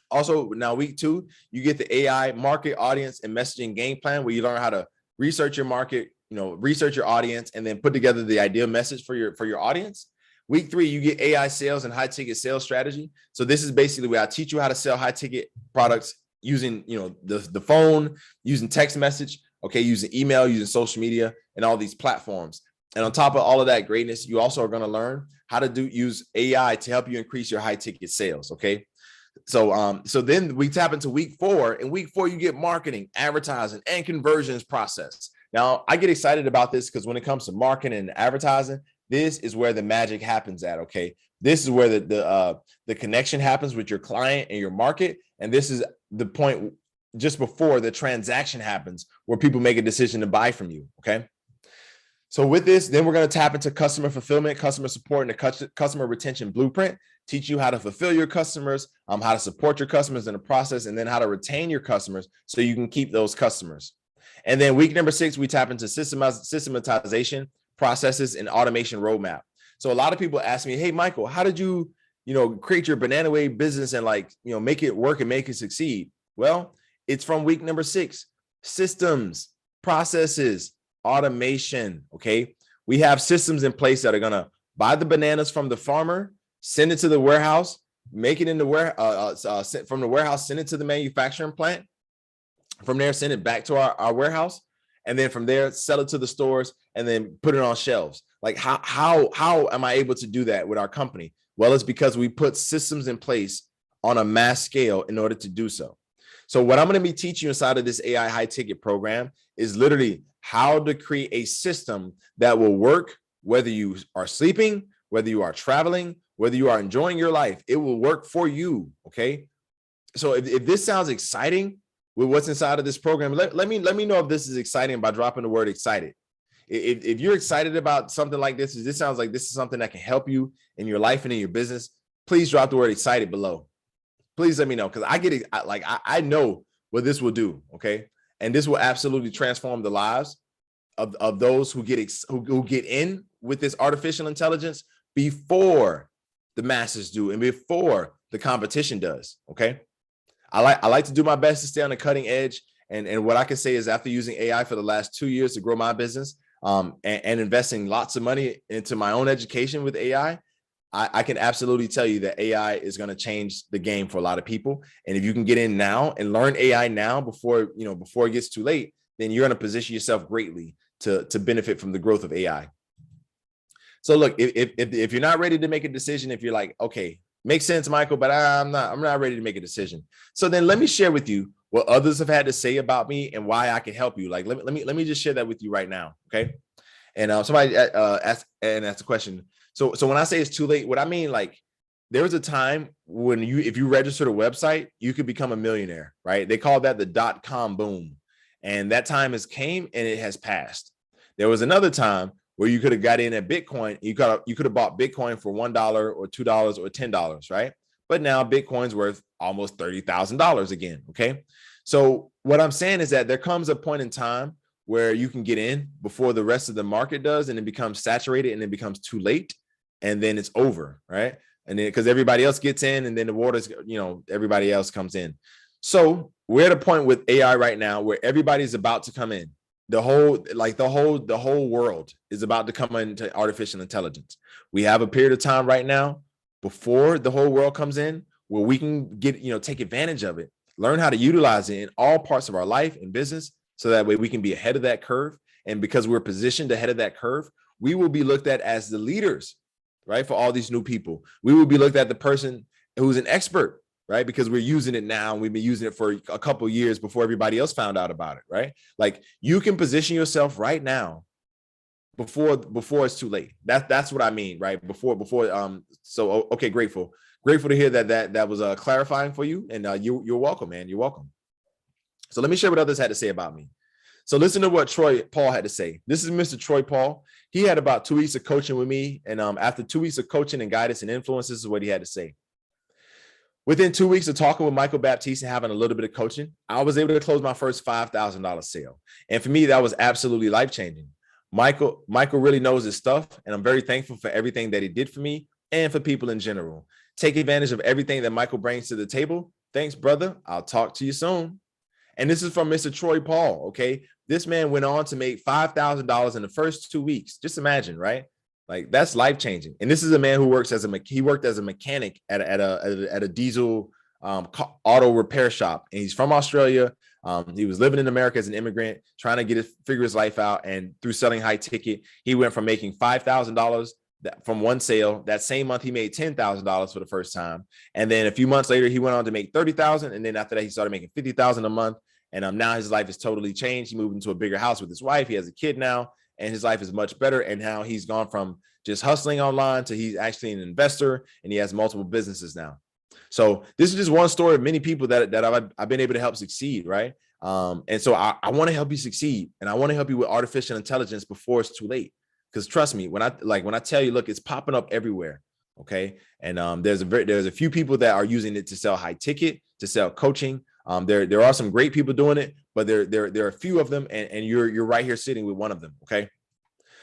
Also, now week 2, you get the AI market, audience, and messaging game plan, where you learn how to research your market, research your audience, and then put together the ideal message for your audience. Week 3, you get AI sales and high ticket sales strategy. So this is basically where I teach you how to sell high ticket products using, the phone, using text message, okay, using email, using social media, and all these platforms. And on top of all of that greatness, you also are going to learn how to use AI to help you increase your high ticket sales. Okay. So then we tap into week 4. In week 4, you get marketing, advertising, and conversions process. Now, I get excited about this because when it comes to marketing and advertising, this is where the magic happens at. Okay. This is where the connection happens with your client and your market. And this is the point just before the transaction happens, where people make a decision to buy from you. Okay. So with this, then we're going to tap into customer fulfillment, customer support, and the customer retention blueprint. Teach you how to fulfill your customers, how to support your customers in the process, and then how to retain your customers so you can keep those customers. And then week number 6, we tap into systematization, processes, and automation roadmap. So a lot of people ask me, hey, Michael, how did you, create your Banana Wave business and make it work and make it succeed? Well, it's from week number 6, systems, processes, automation. Okay. We have systems in place that are going to buy the bananas from the farmer, send it to the warehouse, make it in the warehouse, from the warehouse, send it to the manufacturing plant. From there, send it back to our warehouse. And then from there, sell it to the stores and then put it on shelves. Like, how am I able to do that with our company? Well, it's because we put systems in place on a mass scale in order to do so. So what I'm going to be teaching you inside of this AI high ticket program is literally how to create a system that will work, whether you are sleeping, whether you are traveling, whether you are enjoying your life. It will work for you. Okay. So if this sounds exciting with what's inside of this program, let me know if this is exciting by dropping the word excited. If you're excited about something like this, this sounds like this is something that can help you in your life and in your business, please drop the word excited below. Please let me know, because I know what this will do. Okay. And this will absolutely transform the lives of those who get in with this artificial intelligence before the masses do and before the competition does. Okay. I like to do my best to stay on the cutting edge. And what I can say is, after using AI for the last 2 years to grow my business, and investing lots of money into my own education with AI, I can absolutely tell you that AI is going to change the game for a lot of people. And if you can get in now and learn AI now before it gets too late, then you're going to position yourself greatly to benefit from the growth of AI. So look, if you're not ready to make a decision, if you're like, okay, makes sense, Michael, but I'm not ready to make a decision. So then let me share with you what others have had to say about me and why I can help you. Like, let me just share that with you right now. Okay. And somebody asked a question. So when I say it's too late, what I mean, like, there was a time when if you registered a website, you could become a millionaire, right? They call that the .com boom. And that time has came and it has passed. There was another time where you could have got in at Bitcoin. You could have bought Bitcoin for $1 or $2 or $10, right? But now Bitcoin's worth almost $30,000 again. Okay. So what I'm saying is that there comes a point in time where you can get in before the rest of the market does, and it becomes saturated and it becomes too late, and then it's over, right? And then because everybody else gets in, and then the water's, everybody else comes in. So we're at a point with AI right now where everybody's about to come in. The whole world is about to come into artificial intelligence. We have a period of time right now before the whole world comes in where we can get, take advantage of it, learn how to utilize it in all parts of our life and business. So that way we can be ahead of that curve. And because we're positioned ahead of that curve, we will be looked at as the leaders, right? For all these new people, we will be looked at the person who's an expert, right? Because we're using it now. And we've been using it for a couple of years before everybody else found out about it, right? Like, you can position yourself right now before it's too late. That's what I mean, right? Before. So, okay, grateful to hear that was clarifying for you. And you're welcome, man. You're welcome. So let me share what others had to say about me. So listen to what Troy Paul had to say. This is Mr. Troy Paul. He had about 2 weeks of coaching with me. And after 2 weeks of coaching and guidance and influence, this is what he had to say. Within 2 weeks of talking with Michael Baptiste and having a little bit of coaching, I was able to close my first $5,000 sale. And for me, that was absolutely life-changing. Michael really knows his stuff, and I'm very thankful for everything that he did for me and for people in general. Take advantage of everything that Michael brings to the table. Thanks, brother. I'll talk to you soon. And this is from Mr. Troy Paul, okay? This man went on to make $5,000 in the first 2 weeks. Just imagine, right? Like, that's life-changing. And this is a man who worked as a mechanic at a diesel auto repair shop. And he's from Australia. He was living in America as an immigrant, trying to figure his life out. And through selling high ticket, he went from making $5,000 from one sale. That same month, he made $10,000 for the first time. And then a few months later, he went on to make $30,000. And then after that, he started making $50,000 a month. And now his life is totally changed. He moved into a bigger house with his wife. He has a kid now, and his life is much better. And now he's gone from just hustling online to he's actually an investor, and he has multiple businesses now. So this is just one story of many people that I've been able to help succeed, right? And so I want to help you succeed, and I want to help you with artificial intelligence before it's too late. Because trust me, when I tell you, look, it's popping up everywhere. Okay, and there's a few people that are using it to sell high ticket, to sell coaching. There are some great people doing it, but there are a few of them, and you're right here sitting with one of them. Okay.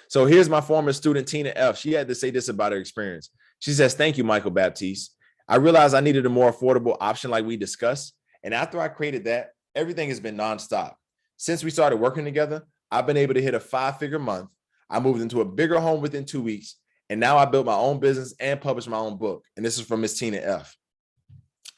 So here's my former student, Tina F. She had to say this about her experience. She says, "Thank you, Michael Baptiste. I realized I needed a more affordable option like we discussed. And after I created that, everything has been nonstop. Since we started working together, I've been able to hit a 5-figure month. I moved into a bigger home within 2 weeks. And now I built my own business and published my own book." And this is from Miss Tina F.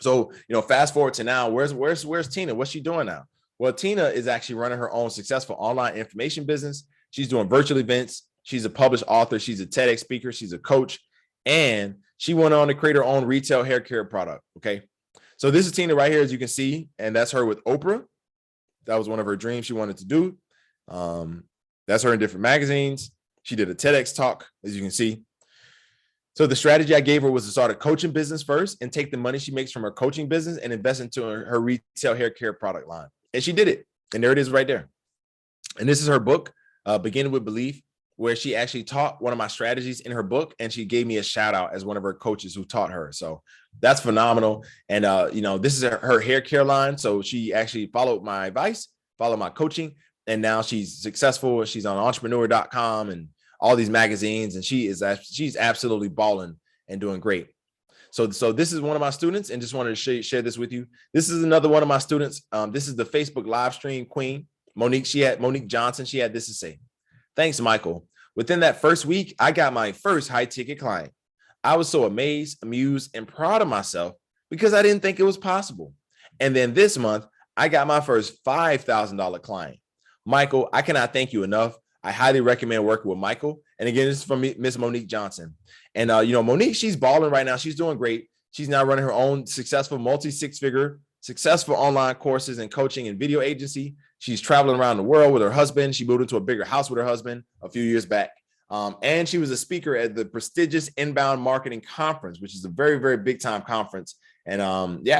So, fast forward to now, where's Tina? What's she doing now? Well, Tina is actually running her own successful online information business. She's doing virtual events. She's a published author. She's a TEDx speaker. She's a coach. And she went on to create her own retail hair care product. Okay. So this is Tina right here, as you can see. And that's her with Oprah. That was one of her dreams she wanted to do. That's her in different magazines. She did a TEDx talk, as you can see. So the strategy I gave her was to start a coaching business first and take the money she makes from her coaching business and invest into her retail hair care product line. And she did it. And there it is right there. And this is her book, Begin with Belief, where she actually taught one of my strategies in her book. And she gave me a shout out as one of her coaches who taught her. So that's phenomenal. And, this is her hair care line. So she actually followed my advice, followed my coaching. And now she's successful. She's on entrepreneur.com and all these magazines, and she's absolutely balling and doing great. So this is one of my students, and just wanted to share this with you. This is another one of my students. This is the Facebook live stream queen, Monique. Monique Johnson. She had this to say: "Thanks, Michael. Within that first week, I got my first high ticket client. I was so amazed, amused, and proud of myself because I didn't think it was possible. And then this month, I got my first $5,000 client. Michael, I cannot thank you enough. I highly recommend working with Michael." And again, this is from Miss Monique Johnson. And, Monique, she's balling right now. She's doing great. She's now running her own successful multi-six-figure, successful online courses and coaching and video agency. She's traveling around the world with her husband. She moved into a bigger house with her husband a few years back. And she was a speaker at the prestigious Inbound Marketing Conference, which is a very, very big time conference. And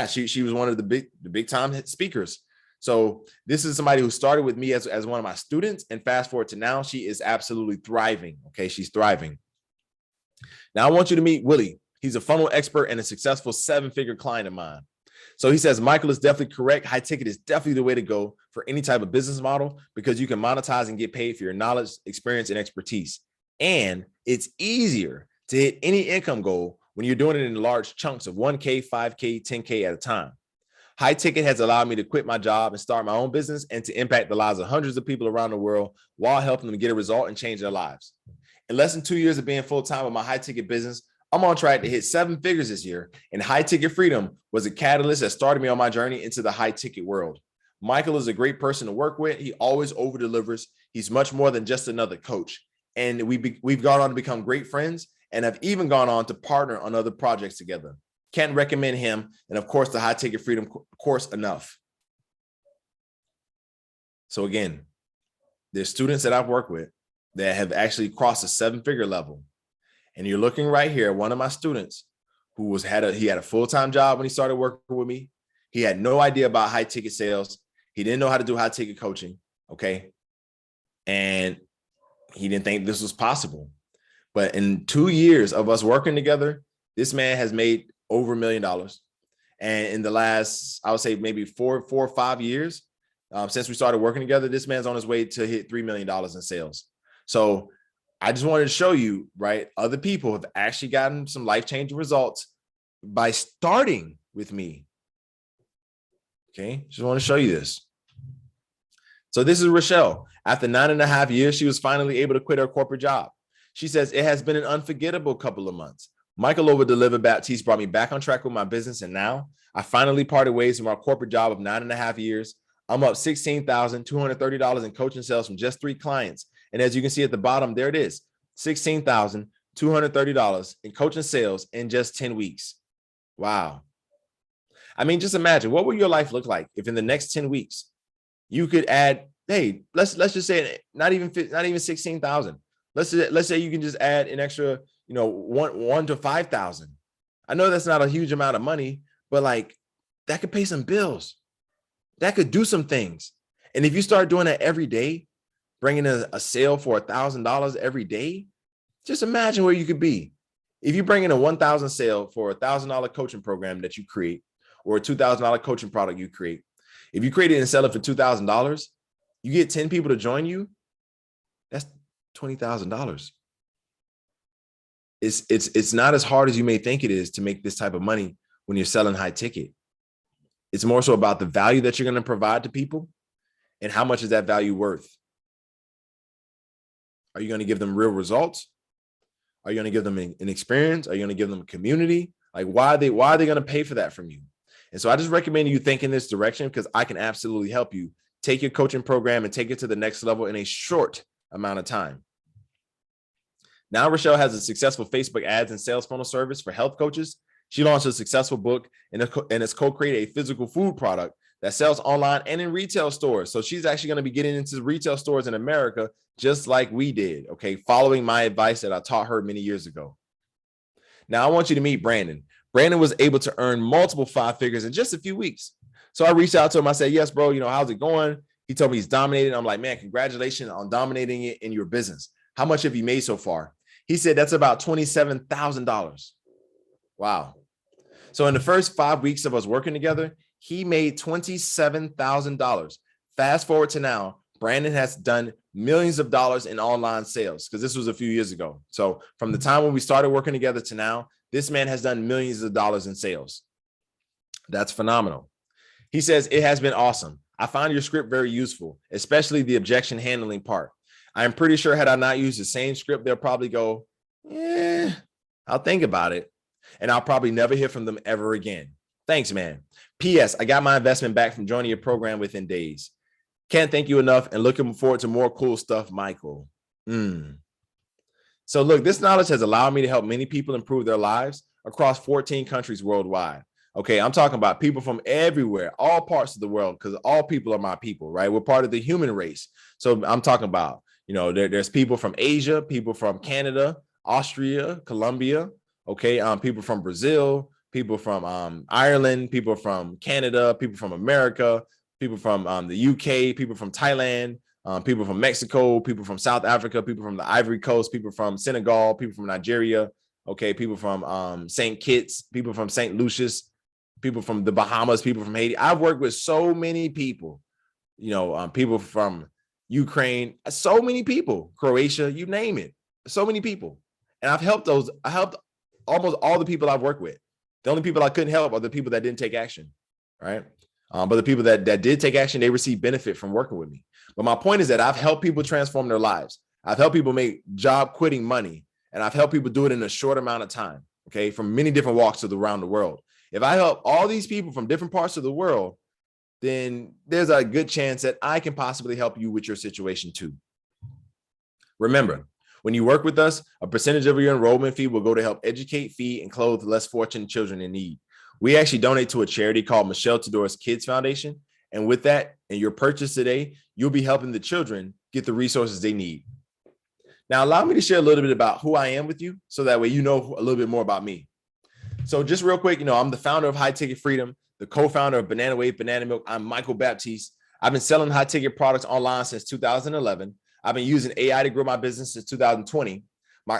she was one of the big time speakers. So this is somebody who started with me as one of my students, and fast forward to now, she is absolutely thriving. Okay, she's thriving. Now I want you to meet Willie. He's a funnel expert and a successful 7-figure client of mine. So he says, "Michael is definitely correct. High ticket is definitely the way to go for any type of business model because you can monetize and get paid for your knowledge, experience, and expertise. And it's easier to hit any income goal when you're doing it in large chunks of 1K, 5K, 10K at a time. High ticket has allowed me to quit my job and start my own business and to impact the lives of hundreds of people around the world while helping them get a result and change their lives. In less than 2 years of being full-time with my high ticket business, I'm on track to hit 7 figures this year, and High Ticket Freedom was a catalyst that started me on my journey into the high ticket world. Michael is a great person to work with. He always over delivers. He's much more than just another coach. And we've gone on to become great friends and have even gone on to partner on other projects together. Can't recommend him. And of course, the High Ticket Freedom course enough." So again, there's students that I've worked with that have actually crossed a 7-figure level. And you're looking right here, one of my students who had a full-time job when he started working with me. He had no idea about high ticket sales. He didn't know how to do high ticket coaching. Okay. And he didn't think this was possible. But in 2 years of us working together, this man has made over $1 million. And in the last, I would say maybe four or 5 years, since we started working together, this man's on his way to hit $3 million in sales. So I just wanted to show you, right? Other people have actually gotten some life-changing results by starting with me. Okay, just want to show you this. So this is Rochelle. After 9.5 years, she was finally able to quit her corporate job. She says, it has been an unforgettable couple of months. Michael over Deliver Baptiste brought me back on track with my business, and now I finally parted ways from our corporate job of 9.5 years. I'm up $16,230 in coaching sales from just 3 clients. And as you can see at the bottom, there it is, $16,230 in coaching sales in just 10 weeks. Wow. I mean, just imagine, what would your life look like if in the next 10 weeks you could add, hey, let's just say not even 16,000. Let's say you can just add an extra, one to 5,000. I know that's not a huge amount of money, but like that could pay some bills. That could do some things. And if you start doing that every day, bringing a sale for $1,000 every day, just imagine where you could be. If you bring in a 1,000 sale for $1,000 coaching program that you create, or a $2,000 coaching product you create, if you create it and sell it for $2,000, you get 10 people to join you, that's $20,000. It's not as hard as you may think it is to make this type of money when you're selling high ticket. It's more so about the value that you're going to provide to people and how much is that value worth. Are you going to give them real results? Are you going to give them an experience? Are you going to give them a community? Like, why are they going to pay for that from you? And so I just recommend you think in this direction, because I can absolutely help you take your coaching program and take it to the next level in a short amount of time. Now, Rochelle has a successful Facebook ads and sales funnel service for health coaches. She launched a successful book and has co-created a physical food product that sells online and in retail stores. So she's actually going to be getting into retail stores in America, just like we did, okay, following my advice that I taught her many years ago. Now, I want you to meet Brandon. Brandon was able to earn multiple 5 figures in just a few weeks. So I reached out to him. I said, yes, bro, how's it going? He told me he's dominating. I'm like, man, congratulations on dominating it in your business. How much have you made so far? He said that's about $27,000. Wow. So in the first 5 weeks of us working together, he made $27,000. Fast forward to now, Brandon has done millions of dollars in online sales, because this was a few years ago. So from the time when we started working together to now, this man has done millions of dollars in sales. That's phenomenal. He says, it has been awesome. I find your script very useful, especially the objection handling part. I'm pretty sure had I not used the same script, they'll probably go, I'll think about it. And I'll probably never hear from them ever again. Thanks, man. P.S. I got my investment back from joining your program within days. Can't thank you enough, and looking forward to more cool stuff, Michael. So look, this knowledge has allowed me to help many people improve their lives across 14 countries worldwide. Okay, I'm talking about people from everywhere, all parts of the world, because all people are my people, right? We're part of the human race. So I'm talking about, there's people from Asia, people from Canada, Austria, Colombia, okay, people from Brazil, people from Ireland, people from Canada, people from America, people from the UK, people from Thailand, people from Mexico, people from South Africa, people from the Ivory Coast, people from Senegal, people from Nigeria, okay, people from St. Kitts, people from St. Lucius, people from the Bahamas, people from Haiti. I've worked with so many people, people from Ukraine, so many people, Croatia, you name it, so many people. And I helped almost all the people I've worked with. The only people I couldn't help are the people that didn't take action, right? But the people that did take action, they received benefit from working with me. But my point is that I've helped people transform their lives. I've helped people make job quitting money, and I've helped people do it in a short amount of time, okay, from many different walks around the world. If I help all these people from different parts of the world, then there's a good chance that I can possibly help you with your situation too. Remember, when you work with us, a percentage of your enrollment fee will go to help educate, feed, and clothe less fortunate children in need. We actually donate to a charity called Michelle Todor's Kids Foundation. And with that, and your purchase today, you'll be helping the children get the resources they need. Now, allow me to share a little bit about who I am with you, so that way you know a little bit more about me. So just real quick, I'm the founder of High Ticket Freedom, the co-founder of Banana Wave Banana Milk. I'm Michael Baptiste. I've been selling high ticket products online since 2011. I've been using AI to grow my business since 2020.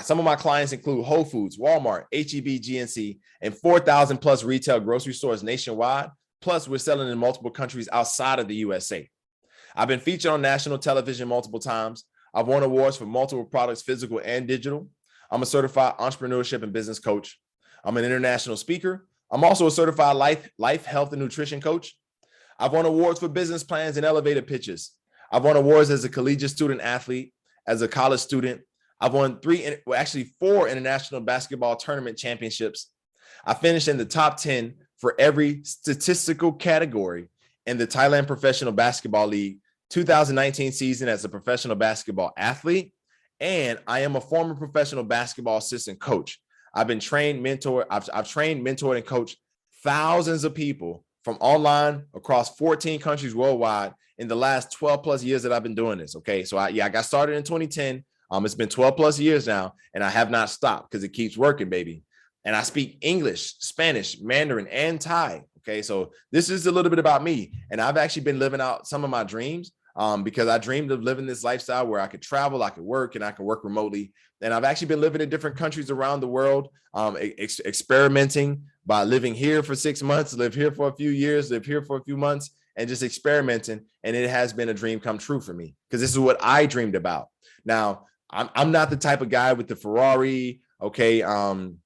Some of my clients include Whole Foods, Walmart, HEB, GNC, and 4,000 plus retail grocery stores nationwide. Plus, we're selling in multiple countries outside of the USA. I've been featured on national television multiple times. I've won awards for multiple products, physical and digital. I'm a certified entrepreneurship and business coach. I'm an international speaker. I'm also a certified life, health, and nutrition coach. I've won awards for business plans and elevator pitches. I've won awards as a collegiate student athlete, as a college student. I've won 4 international basketball tournament championships. I finished in the top 10 for every statistical category in the Thailand Professional Basketball League 2019 season as a professional basketball athlete. And I am a former professional basketball assistant coach. I've trained, mentored, and coached thousands of people from online across 14 countries worldwide in the last 12 plus years that I've been doing this. Okay. So I got started in 2010. It's been 12 plus years now, and I have not stopped because it keeps working, baby. And I speak English, Spanish, Mandarin, and Thai. Okay. So this is a little bit about me. And I've actually been living out some of my dreams because I dreamed of living this lifestyle where I could travel, I could work, and I could work remotely. And I've actually been living in different countries around the world, experimenting by living here for 6 months, live here for a few years, live here for a few months, and just experimenting. And it has been a dream come true for me because this is what I dreamed about. Now, I'm not the type of guy with the Ferrari, okay, and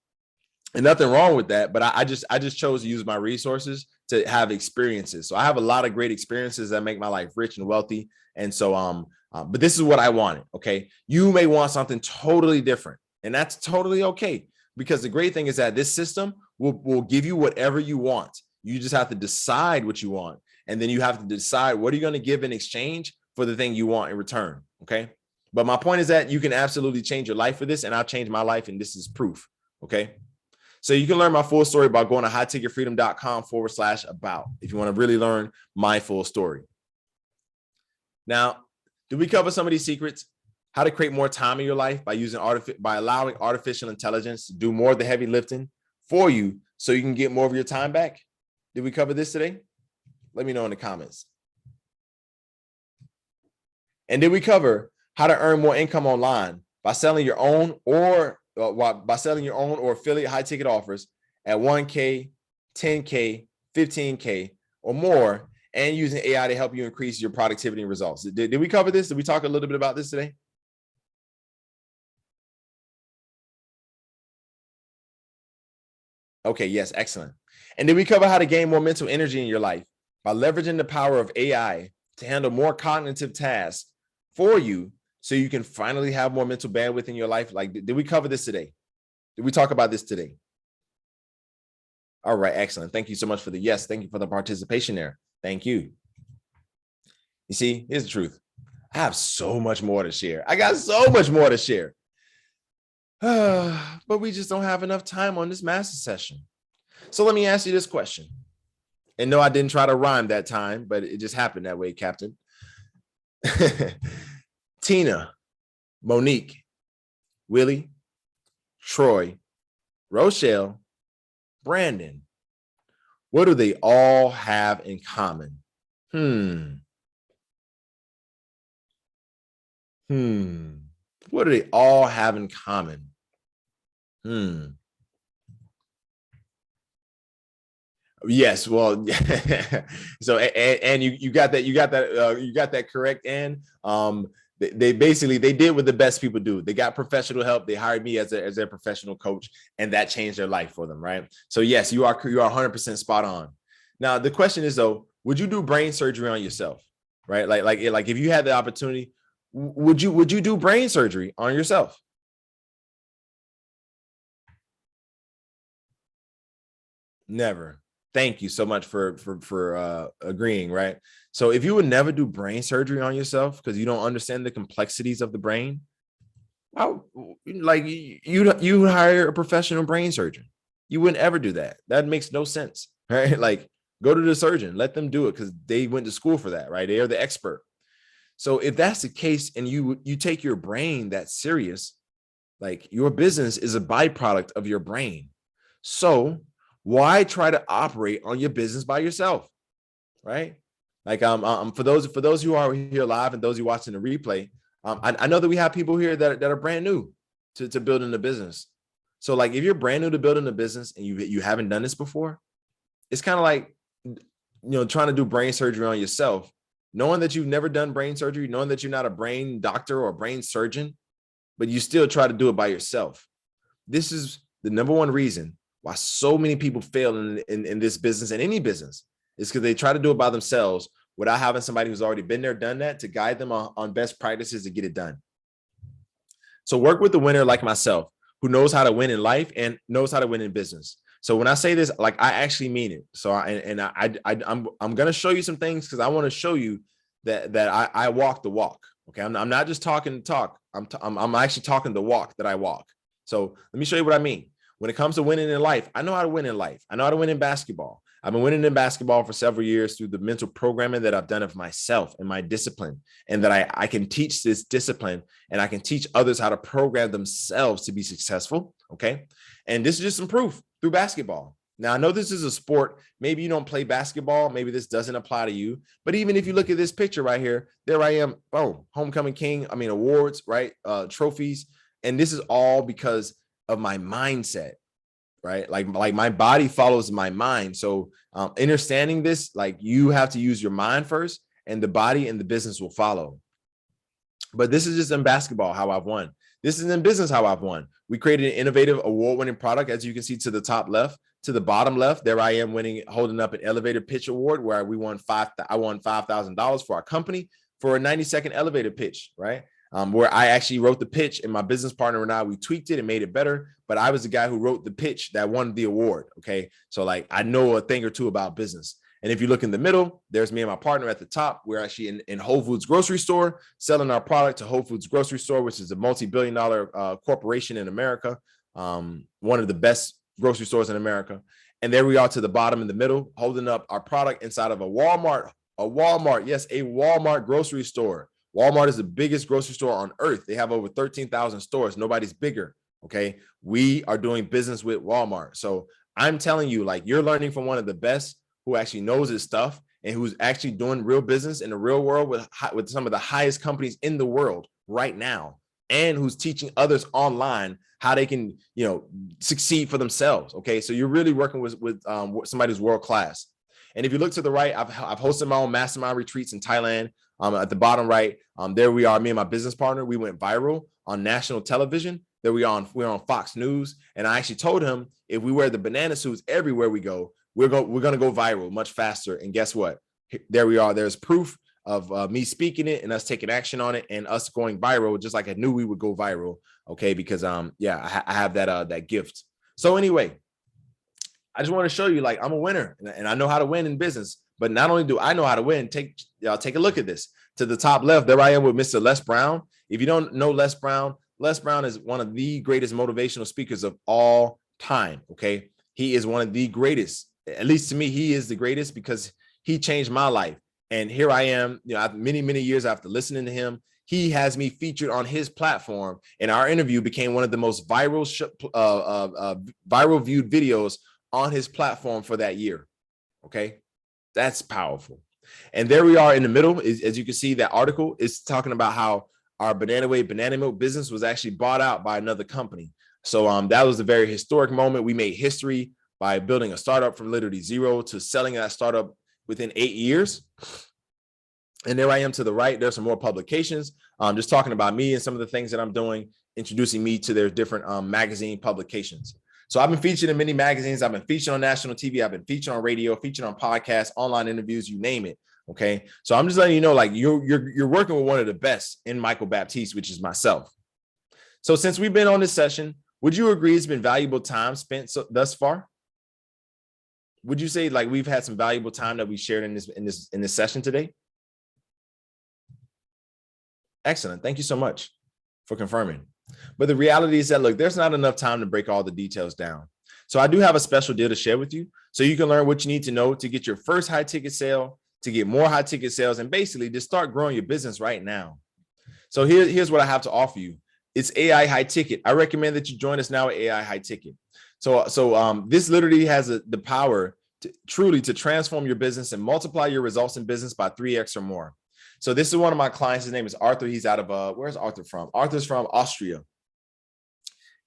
nothing wrong with that, but I just chose to use my resources to have experiences. So I have a lot of great experiences that make my life rich and wealthy. And so, but this is what I wanted, okay? You may want something totally different, and that's totally okay, because the great thing is that this system will give you whatever you want. You just have to decide what you want, and then you have to decide what are you going to give in exchange for the thing you want in return, okay? But my point is that you can absolutely change your life for this, and I've changed my life, and this is proof, okay? So you can learn my full story by going to highticketfreedom.com/about if you want to really learn my full story. Now, did we cover some of these secrets? How to create more time in your life by allowing artificial intelligence to do more of the heavy lifting for you so you can get more of your time back? Did we cover this today? Let me know in the comments. And did we cover how to earn more income online by selling your own or affiliate high ticket offers at 1K, 10K, 15K or more, and using AI to help you increase your productivity and results? Did we cover this? Did we talk a little bit about this today? Okay, yes, excellent. And did we cover how to gain more mental energy in your life by leveraging the power of AI to handle more cognitive tasks for you so you can finally have more mental bandwidth in your life? Like, did we cover this today? Did we talk about this today? All right, excellent. Thank you so much for the yes. Thank you for the participation there. Thank you. You see, here's the truth. I have so much more to share. I got so much more to share. But we just don't have enough time on this master session. So let me ask you this question. And no, I didn't try to rhyme that time, but it just happened that way, Captain. Tina, Monique, Willie, Troy, Rochelle, Brandon. What do they all have in common? What do they all have in common? Yes, well, so and you got that correct. And they basically did what the best people do. They got professional help. They hired me as their professional coach, and that changed their life for them, right? So yes, you are 100% spot on. Now the question is though, would you do brain surgery on yourself, right? Like if you had the opportunity, would you do brain surgery on yourself? Never. Thank you so much for agreeing, right? So if you would never do brain surgery on yourself because you don't understand the complexities of the brain, you hire a professional brain surgeon. You wouldn't ever do that. That makes no sense, right? Like, go to the surgeon, let them do it because they went to school for that, right? They are the expert. So if that's the case and you take your brain that serious, like, your business is a byproduct of your brain. So why try to operate on your business by yourself, right? Like, for those who are here live and those who are watching the replay, I know that we have people here that are brand new to building a business. So like if you're brand new to building a business and you haven't done this before, it's kind of like, trying to do brain surgery on yourself, knowing that you've never done brain surgery, knowing that you're not a brain doctor or a brain surgeon, but you still try to do it by yourself. This is the number one reason why so many people fail in this business and any business, is because they try to do it by themselves without having somebody who's already been there, done that, to guide them on best practices to get it done. So work with a winner like myself, who knows how to win in life and knows how to win in business. So when I say this, like, I actually mean it. So I'm going to show you some things, because I want to show you that I walk the walk. Okay. I'm not just talking to talk. I'm actually talking the walk that I walk. So let me show you what I mean. When it comes to winning in life, I know how to win in life. I know how to win in basketball. I've been winning in basketball for several years through the mental programming that I've done of myself and my discipline, and that I can teach this discipline, and I can teach others how to program themselves to be successful. Okay. And this is just some proof through basketball. Now, I know this is a sport. Maybe you don't play basketball. Maybe this doesn't apply to you. But even if you look at this picture right here, there I am. Oh, homecoming king. I mean, awards, right? Trophies. And this is all because of my mindset, right? Like my body follows my mind. So understanding this, like, you have to use your mind first, and the body and the business will follow. But this is just in basketball how I've won. This is in business how I've won. We created an innovative, award-winning product, as you can see to the top left. To the bottom left, there I am holding up an elevator pitch award, where I won $5,000 for our company for a 90-second elevator pitch, right? Where I actually wrote the pitch, and my business partner and I, we tweaked it and made it better. But I was the guy who wrote the pitch that won the award. Okay. So like, I know a thing or two about business. And if you look in the middle, there's me and my partner at the top. We're actually in Whole Foods grocery store, selling our product to Whole Foods grocery store, which is a multi-billion-dollar corporation in America. One of the best grocery stores in America. And there we are to the bottom in the middle, holding up our product inside of a Walmart. Yes, a Walmart grocery store. Walmart is the biggest grocery store on earth. They have over 13,000 stores. Nobody's bigger. Okay. We are doing business with Walmart. So I'm telling you, like, you're learning from one of the best, who actually knows his stuff and who's actually doing real business in the real world with some of the highest companies in the world right now, and who's teaching others online how they can, succeed for themselves. Okay. So you're really working with somebody who's world-class. And if you look to the right, I've hosted my own mastermind retreats in Thailand. At the bottom right, there we are, me and my business partner. We went viral on national television. There we're on Fox News. And I actually told him, if we wear the banana suits everywhere we go, we're going to go viral much faster. And guess what? There we are. There's proof of me speaking it and us taking action on it, and us going viral, just like I knew we would go viral. Okay. Because I have that gift. So anyway, I just want to show you, like, I'm a winner, and I know how to win in business. But not only do I know how to win, take a look at this. To the top left, there I am with Mr. Les Brown. If you don't know Les Brown is one of the greatest motivational speakers of all time. Okay. He is one of the greatest. At least to me, he is the greatest, because he changed my life. And here I am, many, many years after listening to him, he has me featured on his platform. And our interview became one of the most viral viewed videos on his platform for that year. Okay. That's powerful. And there we are in the middle. As you can see, that article is talking about how our Banana Way banana milk business was actually bought out by another company. So that was a very historic moment. We made history by building a startup from literally zero to selling that startup within 8 years. And there I am to the right. There's some more publications, just talking about me and some of the things that I'm doing, introducing me to their different magazine publications. So I've been featured in many magazines. I've been featured on national TV. I've been featured on radio, featured on podcasts, online interviews, you name it. Okay. So I'm just letting you know, like, you're working with one of the best in Michael Baptiste, which is myself. So since we've been on this session, would you agree it's been valuable time spent thus far? Would you say, like, we've had some valuable time that we shared in this session today? Excellent. Thank you so much for confirming. But the reality is that, look, there's not enough time to break all the details down. So I do have a special deal to share with you, so you can learn what you need to know to get your first high ticket sale, to get more high ticket sales, and basically to start growing your business right now. So here's what I have to offer you. It's AI High Ticket. I recommend that you join us now at AI High Ticket. So this literally has the power to truly transform your business and multiply your results in business by 3x or more. So this is one of my clients. His name is Arthur. He's out of where's Arthur from? Arthur's from Austria.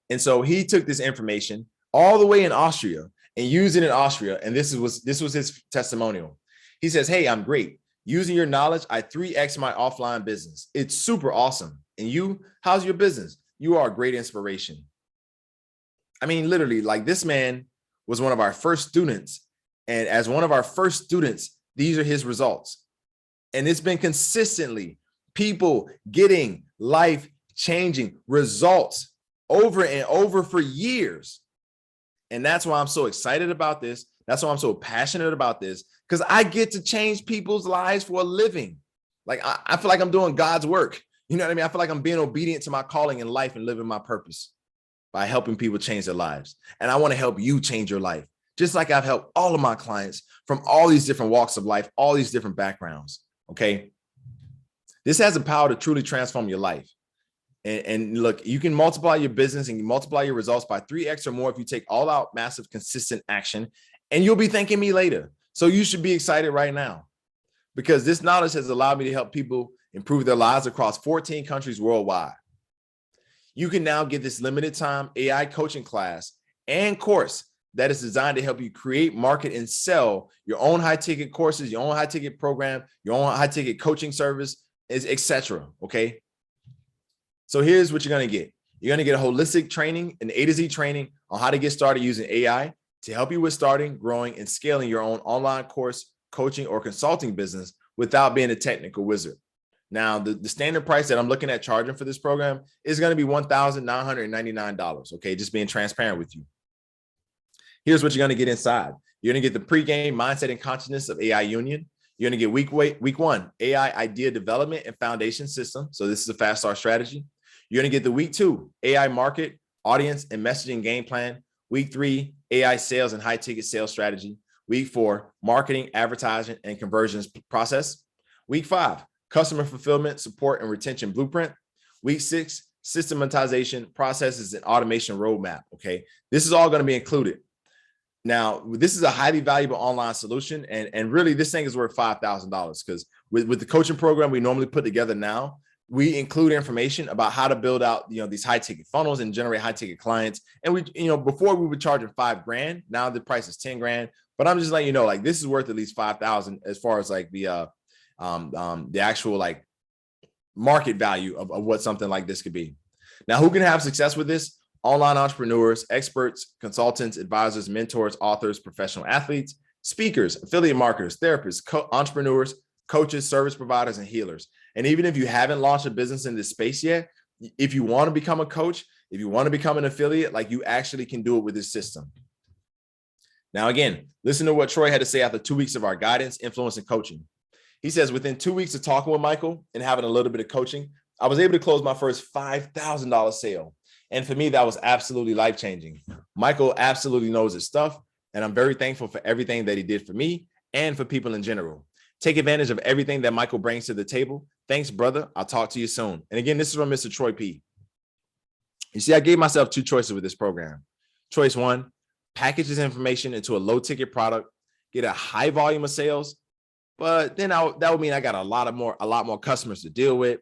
And so he took this information all the way in Austria and used it in Austria. And this was his testimonial. He says, hey, I'm great. Using your knowledge, I 3x my offline business. It's super awesome. And you, how's your business? You are a great inspiration. I mean, literally, like, this man was one of our first students. And as one of our first students, these are his results. And it's been consistently people getting life-changing results over and over for years. And that's why I'm so excited about this. That's why I'm so passionate about this, because I get to change people's lives for a living. Like, I feel like I'm doing God's work. You know what I mean? I feel like I'm being obedient to my calling in life and living my purpose by helping people change their lives. And I want to help you change your life, just like I've helped all of my clients from all these different walks of life, all these different backgrounds. Okay. This has the power to truly transform your life. And look, you can multiply your business and multiply your results by 3x or more if you take all out massive, consistent action, and you'll be thanking me later. So you should be excited right now, because this knowledge has allowed me to help people improve their lives across 14 countries worldwide. You can now get this limited time AI coaching class and course that is designed to help you create, market, and sell your own high ticket courses, your own high ticket program, your own high ticket coaching service, etc. Okay. So here's what you're going to get. You're going to get a holistic training, an A to Z training on how to get started using AI to help you with starting, growing, and scaling your own online course, coaching, or consulting business without being a technical wizard. Now, the standard price that I'm looking at charging for this program is going to be $1,999. Okay, just being transparent with you. Here's what you're going to get inside. You're going to get the pregame mindset and consciousness of AI Union. You're going to get week one, AI idea development and foundation system. So this is a fast start strategy. You're going to get the week 2, AI market, audience, and messaging game plan. Week 3, AI sales and high ticket sales strategy. Week 4, marketing, advertising, and conversions process. Week 5, customer fulfillment, support, and retention blueprint. Week 6, systematization, processes, and automation roadmap. Okay, this is all going to be included. Now, this is a highly valuable online solution, and really this thing is worth $5,000, because with the coaching program we normally put together now, we include information about how to build out, these high ticket funnels and generate high ticket clients. And we, before we were charging $5,000, now the price is $10,000. But I'm just letting you know, like, this is worth at least $5,000 as far as like the actual like market value of what something like this could be. Now, who can have success with this? Online entrepreneurs, experts, consultants, advisors, mentors, authors, professional athletes, speakers, affiliate marketers, therapists, entrepreneurs, coaches, service providers, and healers. And even if you haven't launched a business in this space yet, if you want to become a coach, if you want to become an affiliate, like, you actually can do it with this system. Now, again, listen to what Troy had to say after 2 weeks of our guidance, influence, and coaching. He says, within 2 weeks of talking with Michael and having a little bit of coaching, I was able to close my first $5,000 sale. And for me, that was absolutely life-changing. Michael absolutely knows his stuff, and I'm very thankful for everything that he did for me and for people in general. Take advantage of everything that Michael brings to the table. Thanks, brother. I'll talk to you soon. And again, this is from Mr. Troy P. You see, I gave myself 2 choices with this program. Choice 1, package this information into a low-ticket product, get a high volume of sales, but then that would mean I got a lot more customers to deal with,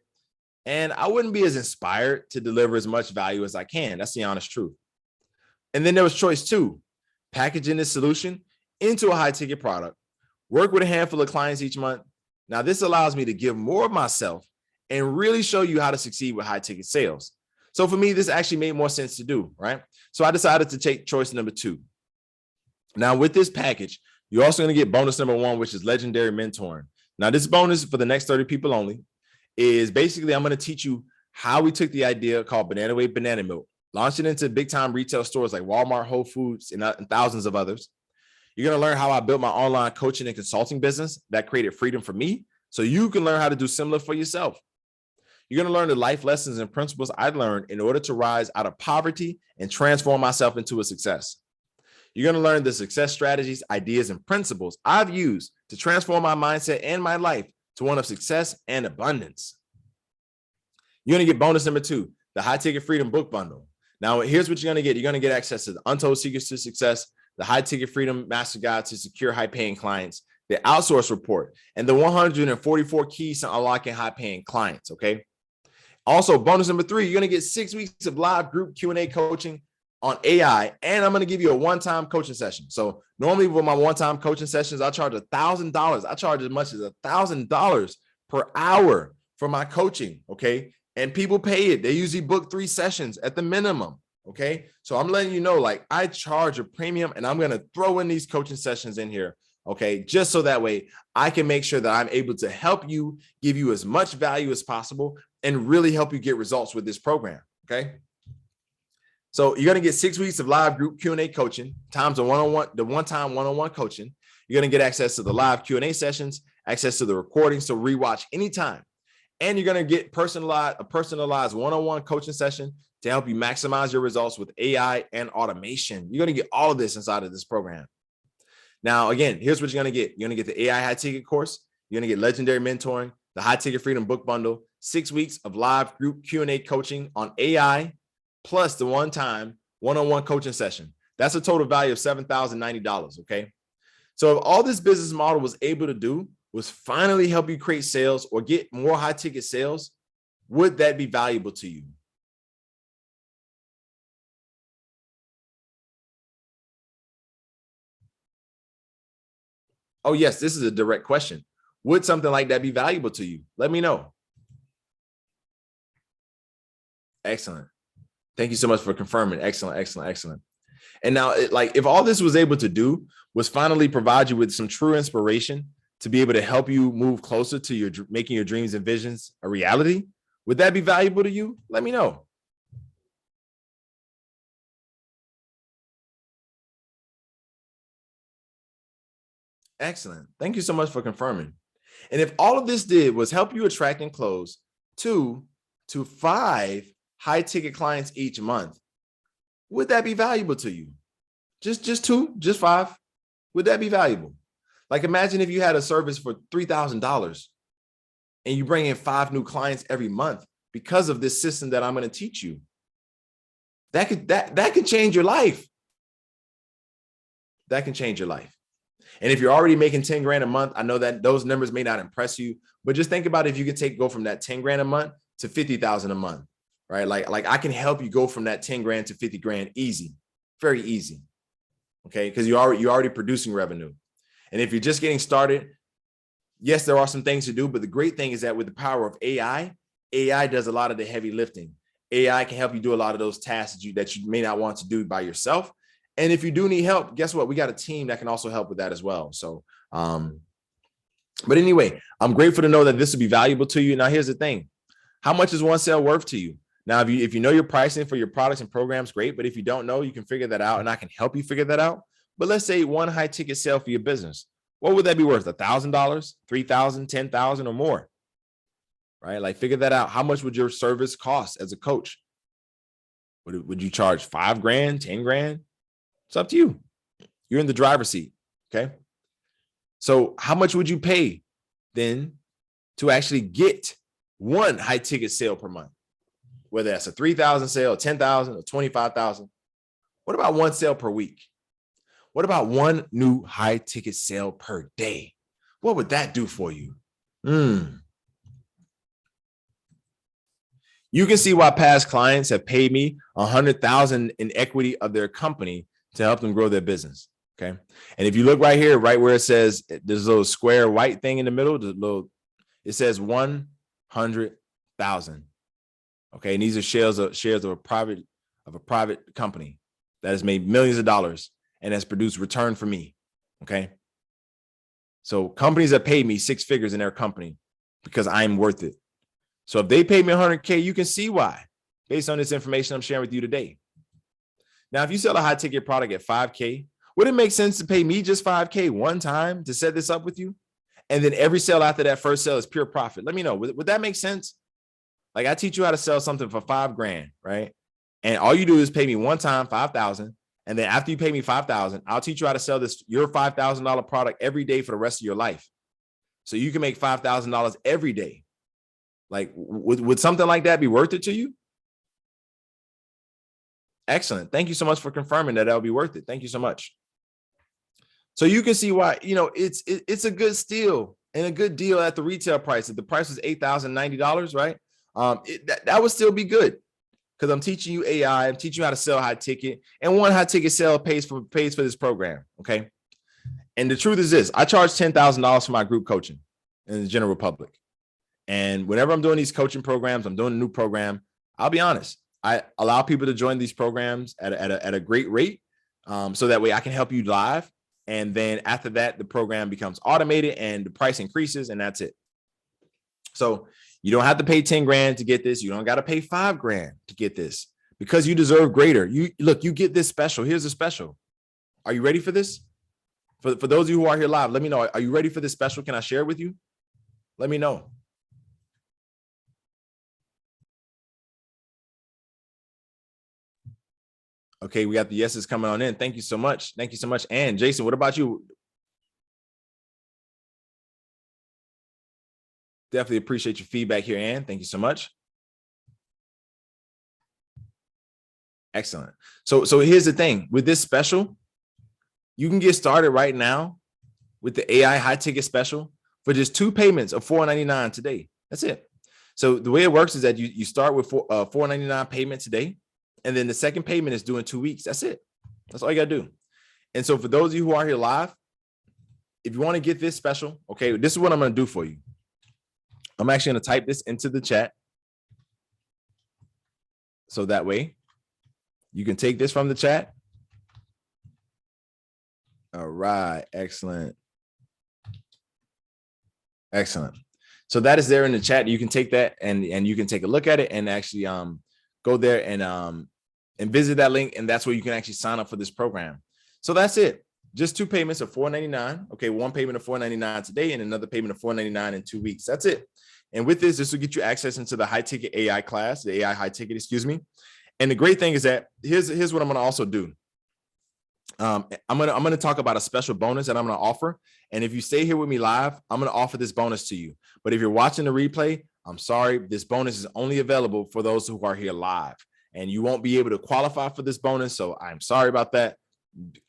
and I wouldn't be as inspired to deliver as much value as I can. That's the honest truth. And then there was choice 2, packaging this solution into a high-ticket product, work with a handful of clients each month. Now, this allows me to give more of myself and really show you how to succeed with high-ticket sales. So for me, this actually made more sense to do, right? So I decided to take choice number 2. Now, with this package, you're also going to get bonus number 1, which is legendary mentoring. Now, this bonus for the next 30 people only is basically, I'm going to teach you how we took the idea called Banana Way Banana Milk, launched it into big time retail stores like Walmart, Whole Foods, and thousands of others. You're going to learn how I built my online coaching and consulting business that created freedom for me, so you can learn how to do similar for yourself. You're going to learn the life lessons and principles I learned in order to rise out of poverty and transform myself into a success. You're going to learn the success strategies, ideas, and principles I've used to transform my mindset and my life to one of success and abundance. You're going to get bonus number 2, the High Ticket Freedom Book Bundle. Now, here's what you're going to get. You're going to get access to the Untold Secrets to Success, the High Ticket Freedom Master Guide to Secure High-Paying Clients, the Outsource Report, and the 144 Keys to Unlocking High-Paying Clients, okay? Also, bonus number 3, you're going to get 6 weeks of live group Q&A coaching on AI, and I'm going to give you a one-time coaching session. So normally with my one-time coaching sessions, I charge $1,000. I charge as much as $1,000 per hour for my coaching, okay? And people pay it. They usually book 3 sessions at the minimum, okay? So I'm letting you know, like, I charge a premium, and I'm going to throw in these coaching sessions in here, okay? Just so that way I can make sure that I'm able to help you, give you as much value as possible, and really help you get results with this program, okay? So you're going to get 6 weeks of live group Q&A coaching times the one-time one-on-one coaching. You're going to get access to the live Q&A sessions, access to the recordings to rewatch anytime. And you're going to get a personalized one-on-one coaching session to help you maximize your results with AI and automation. You're going to get all of this inside of this program. Now, again, here's what you're going to get. You're going to get the AI high ticket course. You're going to get legendary mentoring, the high ticket freedom book bundle, 6 weeks of live group Q&A coaching on AI, plus the one-time one-on-one coaching session. That's a total value of $7,090, okay? So if all this business model was able to do was finally help you create sales or get more high-ticket sales, would that be valuable to you? Oh, yes, this is a direct question. Would something like that be valuable to you? Let me know. Excellent. Thank you so much for confirming. Excellent, excellent, excellent. And now, if all this was able to do was finally provide you with some true inspiration to be able to help you move closer to making your dreams and visions a reality, would that be valuable to you? Let me know. Excellent. Thank you so much for confirming. And if all of this did was help you attract and close 2 to 5 high ticket clients each month, would that be valuable to you? Just 2, just 5? Would that be valuable? Like, imagine if you had a service for $3,000 and you bring in 5 new clients every month because of this system that I'm going to teach you. That could change your life. That can change your life. And if you're already making 10 grand a month, I know that those numbers may not impress you, but just think about if you could go from that 10 grand a month to 50,000 a month, right? Like I can help you go from that 10 grand to 50 grand easy, very easy. Okay. Because you're already producing revenue. And if you're just getting started, yes, there are some things to do, but the great thing is that with the power of AI does a lot of the heavy lifting. AI can help you do a lot of those tasks that you may not want to do by yourself. And if you do need help, guess what? We got a team that can also help with that as well. So, but anyway, I'm grateful to know that this will be valuable to you. Now, here's the thing. How much is one sale worth to you? Now, if you know your pricing for your products and programs, great. But if you don't know, you can figure that out and I can help you figure that out. But let's say one high ticket sale for your business. What would that be worth? $1,000, $3,000, $10,000 or more, right? Like, figure that out. How much would your service cost as a coach? Would you charge 5 grand, 10 grand? It's up to you. You're in the driver's seat. Okay. So how much would you pay then to actually get one high ticket sale per month? Whether that's a 3,000 sale, 10,000 or 25,000. What about one sale per week? What about one new high ticket sale per day? What would that do for you? You can see why past clients have paid me $100,000 in equity of their company to help them grow their business. Okay. And if you look right here, right where it says there's a little square white thing in the middle, it says 100,000. Okay. And these are shares of a private company that has made millions of dollars and has produced return for me. Okay. So companies that pay me 6 figures in their company because I'm worth it. So if they pay me 100K, you can see why based on this information I'm sharing with you today. Now, if you sell a high ticket product at 5K, would it make sense to pay me just 5K one time to set this up with you? And then every sale after that first sale is pure profit. Let me know. Would that make sense? Like, I teach you how to sell something for 5 grand, right? And all you do is pay me one time, 5,000. And then after you pay me 5,000, I'll teach you how to sell your $5,000 product every day for the rest of your life. So you can make $5,000 every day. Like, would something like that be worth it to you? Excellent. Thank you so much for confirming that that'll be worth it. Thank you so much. So you can see why, it's a good steal and a good deal at the retail price. If the price was $8,090, right? that would still be good because I'm teaching you AI. I'm teaching you how to sell high ticket, and one high ticket sale pays for this program. Okay. And the truth is this: I charge $10,000 for my group coaching in the general public. And whenever I'm doing these coaching programs, I'm doing a new program. I'll be honest, I allow people to join these programs at a great rate, so that way I can help you live. And then after that, the program becomes automated and the price increases, and that's it. So you don't have to pay 10 grand to get this. You don't got to pay 5 grand to get this because you deserve greater. You get this special. Here's a special. Are you ready for this? For those of you who are here live, let me know. Are you ready for this special? Can I share it with you? Let me know. Okay, we got the yeses coming on in. Thank you so much. Thank you so much. And Jason, what about you? Definitely appreciate your feedback here, Ann. Thank you so much. Excellent. So here's the thing. With this special, you can get started right now with the AI high ticket special for just 2 payments of $4.99 today. That's it. So the way it works is that you start with $4.99 payment today, and then the second payment is due in 2 weeks. That's it. That's all you got to do. And so for those of you who are here live, if you want to get this special, okay, this is what I'm going to do for you. I'm actually going to type this into the chat. So that way you can take this from the chat. All right. Excellent. Excellent. So that is there in the chat. You can take that and you can take a look at it and actually go there and visit that link. And that's where you can actually sign up for this program. So that's it. Just 2 payments of $4.99. Okay, 1 payment of $4.99 today and another payment of $4.99 in 2 weeks. That's it. And with this will get you access into the high ticket AI class, the AI high ticket, excuse me. And the great thing is that here's what I'm going to also do. I'm going to talk about a special bonus that I'm going to offer. And if you stay here with me live, I'm going to offer this bonus to you. But if you're watching the replay, I'm sorry, this bonus is only available for those who are here live, and you won't be able to qualify for this bonus. So I'm sorry about that.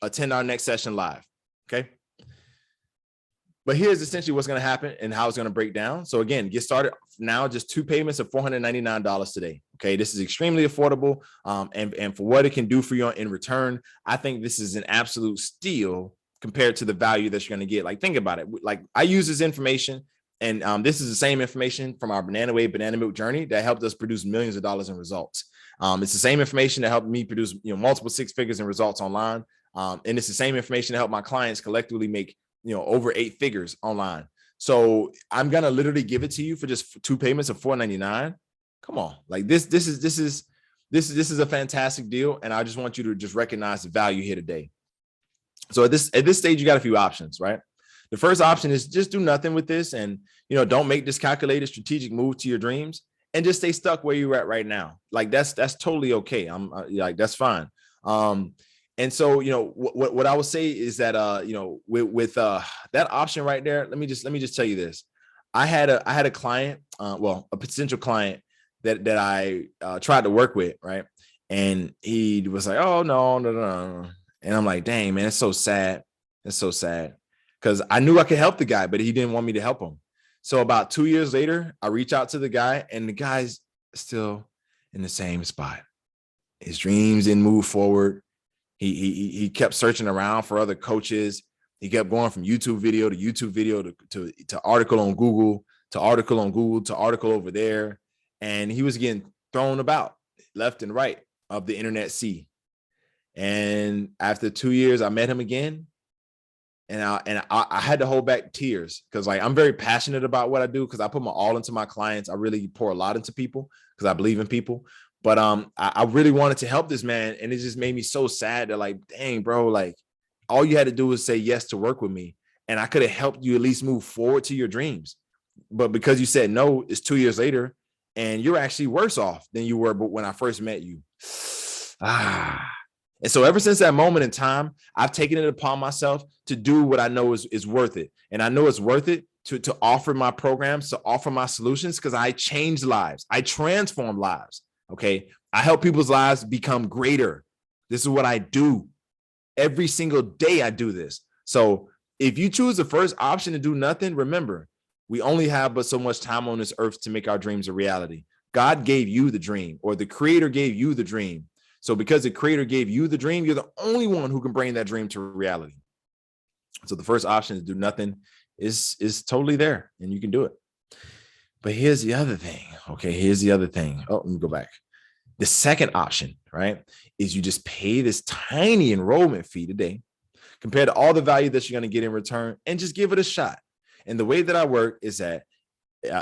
Attend our next session live. Okay. But here's essentially what's going to happen and how it's going to break down. So again, get started now, just 2 payments of $499 today. Okay. This is extremely affordable. And for what it can do for you in return, I think this is an absolute steal compared to the value that you're going to get. Like, think about it. Like, I use this information, and this is the same information from our Banana Wave Banana Milk journey that helped us produce millions of dollars in results. It's the same information that helped me produce, multiple 6 figures in results online. And it's the same information that helped my clients collectively make, over 8 figures online. So I'm going to literally give it to you for just 2 payments of $4.99. Come on. Like, this is a fantastic deal. And I just want you to just recognize the value here today. So at this stage, you got a few options, right? The first option is just do nothing with this and, don't make this calculated strategic move to your dreams and just stay stuck where you're at right now. Like, that's totally okay. I'm like, that's fine. And so, what I would say is that, with that option right there, let me just tell you this. I had a client, a potential client that I tried to work with, right? And he was like, oh, no. And I'm like, dang, man, it's so sad. It's so sad. Because I knew I could help the guy, but he didn't want me to help him. So about 2 years later, I reach out to the guy, and the guy's still in the same spot. His dreams didn't move forward. He kept searching around for other coaches. He kept going from YouTube video to YouTube video to article on Google, to article on Google, to article over there. And he was getting thrown about left and right of the internet sea. And after 2 years, I met him again. And I had to hold back tears because, like, I'm very passionate about what I do because I put my all into my clients. I really pour a lot into people because I believe in people. But I really wanted to help this man, and it just made me so sad that, like, dang, bro, like, all you had to do was say yes to work with me, and I could have helped you at least move forward to your dreams. But because you said no, it's 2 years later, and you're actually worse off than you were when I first met you. And so ever since that moment in time, I've taken it upon myself to do what I know is worth it. And I know it's worth it to offer my programs, to offer my solutions, because I change lives. I transform lives. Okay. I help people's lives become greater. This is what I do. Every single day I do this. So if you choose the first option to do nothing, remember, we only have but so much time on this earth to make our dreams a reality. God gave you the dream, or the creator gave you the dream. So because the creator gave you the dream, you're the only one who can bring that dream to reality. So the first option is do nothing is totally there, and you can do it. But here's the other thing. Okay, here's the other thing. Oh, let me go back. The second option, right, is you just pay this tiny enrollment fee today compared to all the value that you're going to get in return, and just give it a shot. And the way that I work is that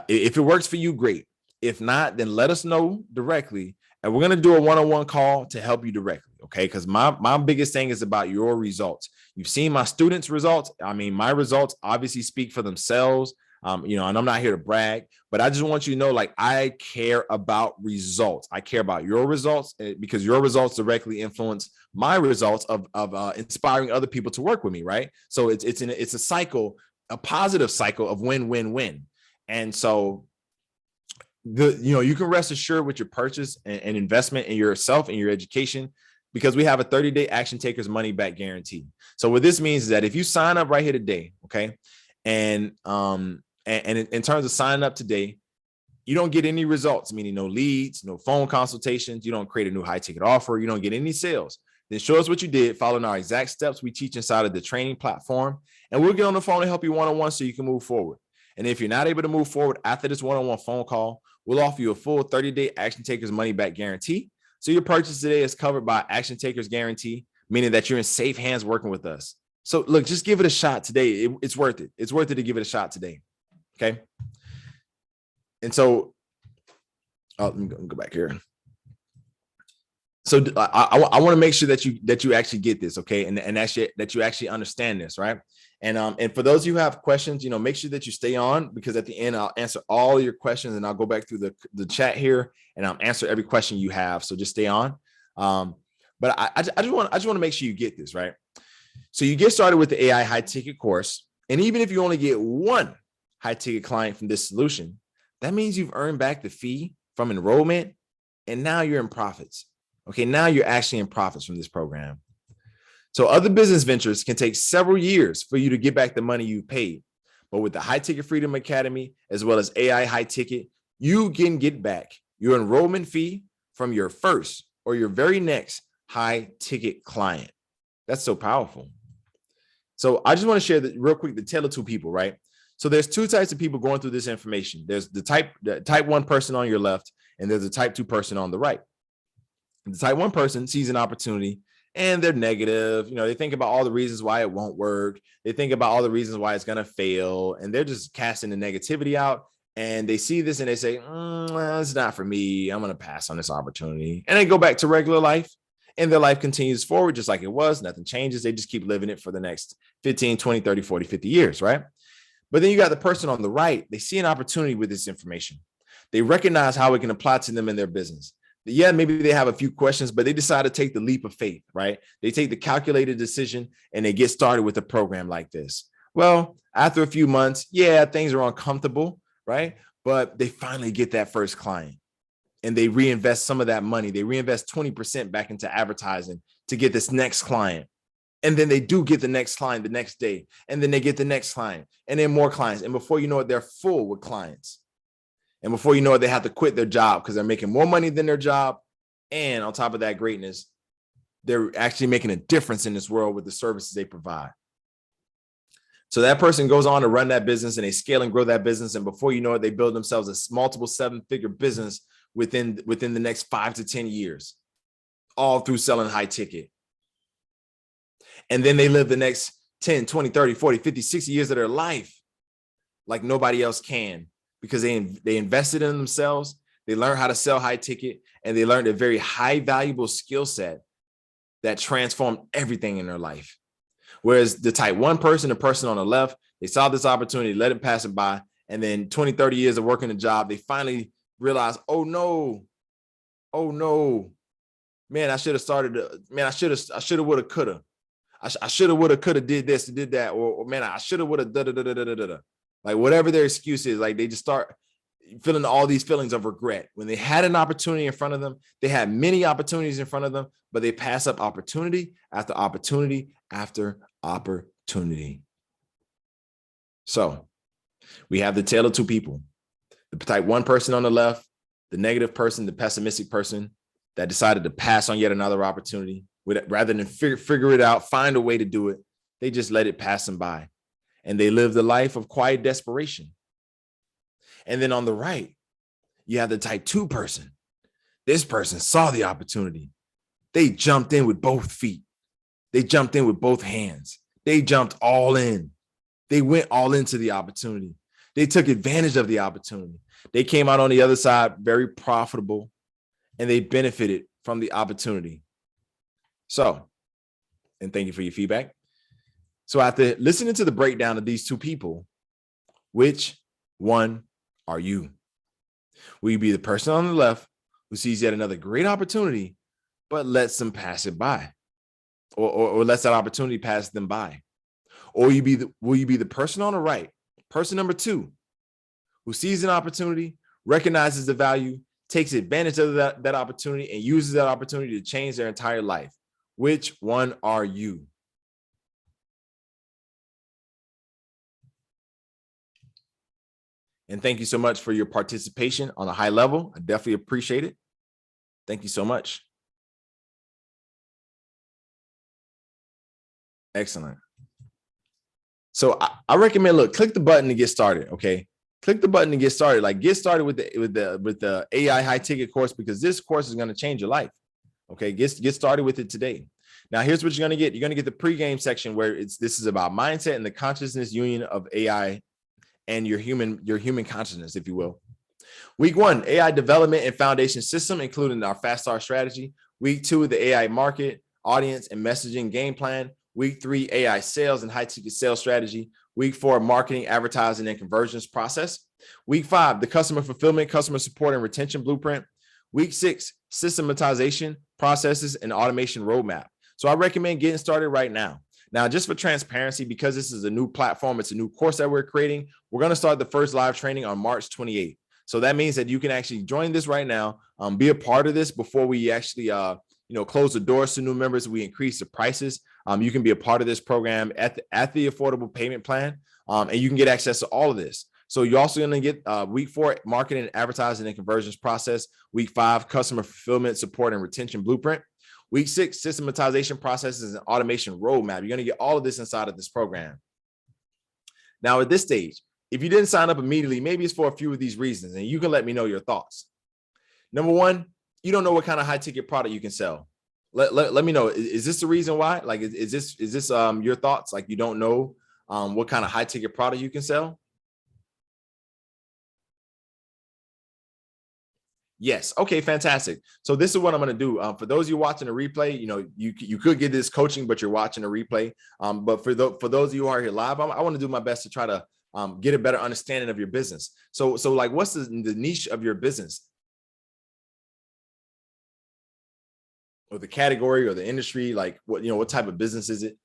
if it works for you, great. If not, then let us know directly, and we're going to do a one-on-one call to help you directly. Okay, because my biggest thing is about your results. You've seen my students' results. I mean, my results obviously speak for themselves. And I'm not here to brag, but I just want you to know, like, I care about results. I care about your results, because your results directly influence my results of inspiring other people to work with me, right? So it's a cycle, a positive cycle of win, win, win. And so you can rest assured with your purchase and investment in yourself and your education, because we have a 30-day Action Takers money back guarantee. So what this means is that if you sign up right here today, okay, and in terms of signing up today, you don't get any results, meaning no leads, no phone consultations, you don't create a new high ticket offer, you don't get any sales. Then show us what you did, following our exact steps we teach inside of the training platform, and we'll get on the phone and help you one-on-one so you can move forward. And if you're not able to move forward after this one-on-one phone call, we'll offer you a full 30-day Action Takers money back guarantee. So your purchase today is covered by Action Takers guarantee, meaning that you're in safe hands working with us. So look, just give it a shot today. It's worth it. It's worth it to give it a shot today. Okay. And so, let me go back here. So I want to make sure that you actually get this, okay, and actually that you actually understand this, right? And for those of you who have questions, make sure that you stay on, because at the end I'll answer all your questions, and I'll go back through the chat here and I'll answer every question you have. So just stay on. But I just want to make sure you get this, right? So you get started with the AI high ticket course, and even if you only get one high ticket client from this solution, that means you've earned back the fee from enrollment, and now you're in profits. Okay, now you're actually in profits from this program. So other business ventures can take several years for you to get back the money you paid. But with the High Ticket Freedom Academy, as well as AI High Ticket, you can get back your enrollment fee from your first or your very next high ticket client. That's so powerful. So I just want to share real quick the tale of two people, right? So there's two types of people going through this information. There's the type 1 person on your left, and there's a type 2 person on the right. The type 1 person sees an opportunity and they're negative. They think about all the reasons why it won't work. They think about all the reasons why it's going to fail, and they're just casting the negativity out. And they see this and they say, it's not for me. I'm going to pass on this opportunity. And they go back to regular life, and their life continues forward just like it was. Nothing changes. They just keep living it for the next 15, 20, 30, 40, 50 years, right? But then you got the person on the right. They see an opportunity with this information. They recognize how it can apply to them in their business. Yeah, maybe they have a few questions, but they decide to take the leap of faith, right? They take the calculated decision and they get started with a program like this. Well, after a few months, yeah, things are uncomfortable, right? But they finally get that first client, and they reinvest some of that money. They reinvest 20% back into advertising to get this next client. And then they do get the next client the next day. And then they get the next client, and then more clients. And before you know it, they're full with clients. And before you know it, they have to quit their job because they're making more money than their job. And on top of that greatness, they're actually making a difference in this world with the services they provide. So that person goes on to run that business, and they scale and grow that business. And before you know it, they build themselves a multiple 7-figure business within the next 5 to 10 years, all through selling high ticket. And then they live the next 10, 20, 30, 40, 50, 60 years of their life like nobody else can, because they invested in themselves. They learned how to sell high ticket, and they learned a very high valuable skill set that transformed everything in their life. Whereas the type 1 person, the person on the left, they saw this opportunity, let it pass it by. And then 20, 30 years of working a job, they finally realized, oh no, man, I should have started. Man, I should have, would have, could have. I should have, would have, could have did this and did that. Or man, I should have, would have, da. Like whatever their excuse is, like they just start feeling all these feelings of regret. When they had an opportunity in front of them, they had many opportunities in front of them, but they pass up opportunity after opportunity after opportunity. So we have the tale of two people, the type 1 person on the left the negative person, the pessimistic person that decided to pass on yet another opportunity rather than figure it out, find a way to do it. They just let it pass them by, and they lived a life of quiet desperation. And then on the right, you have the type 2 person. This person saw the opportunity. They jumped in with both feet. They jumped in with both hands. They jumped all in. They went all into the opportunity. They took advantage of the opportunity. They came out on the other side very profitable, and they benefited from the opportunity. So, and thank you for your feedback. So after listening to the breakdown of these two people, which one are you? Will you be the person on the left who sees yet another great opportunity, but lets them pass it by, or lets that opportunity pass them by? Or will you be the person on the right, person number 2, who sees an opportunity, recognizes the value, takes advantage of that opportunity, and uses that opportunity to change their entire life? Which one are you? And thank you so much for your participation on a high level. I definitely appreciate it. Thank you so much. Excellent. So I recommend, look, click the button to get started. Okay. Click the button to get started. Like, get started with the AI high ticket course, because this course is going to change your life. Okay. Get started with it today. Now, here's what you're going to get. You're going to get the pregame section where this is about mindset and the consciousness union of AI and your human consciousness, if you will. Week 1, AI development and foundation system, including our fast start strategy. Week 2, the AI market, audience, and messaging game plan. Week 3, AI sales and high ticket sales strategy. Week 4, marketing, advertising, and conversions process. Week 5, the customer fulfillment, customer support, and retention blueprint. Week 6, systematization, processes, and automation roadmap. So I recommend getting started right now. Now, just for transparency, because this is a new platform, it's a new course that we're creating, we're going to start the first live training on March 28th. So that means that you can actually join this right now, be a part of this before we actually, close the doors to new members. We increase the prices. You can be a part of this program at the affordable payment plan, and you can get access to all of this. So you're also going to get week 4, marketing, advertising, and conversions process. Week 5, customer fulfillment, support, and retention blueprint. Week 6, systematization processes and automation roadmap. You're going to get all of this inside of this program. Now, at this stage, if you didn't sign up immediately, maybe it's for a few of these reasons, and you can let me know your thoughts. Number 1, you don't know what kind of high ticket product you can sell. Let me know. Is this the reason why? Like, is this your thoughts? Like, you don't know what kind of high ticket product you can sell? Yes. Okay, fantastic. So this is what I'm going to do. For those of you watching the replay, you could get this coaching, but you're watching a replay. But for those of you who are here live, I want to do my best to try to get a better understanding of your business. So like, what's the niche of your business, or the category, or the industry? Like, what type of business is it?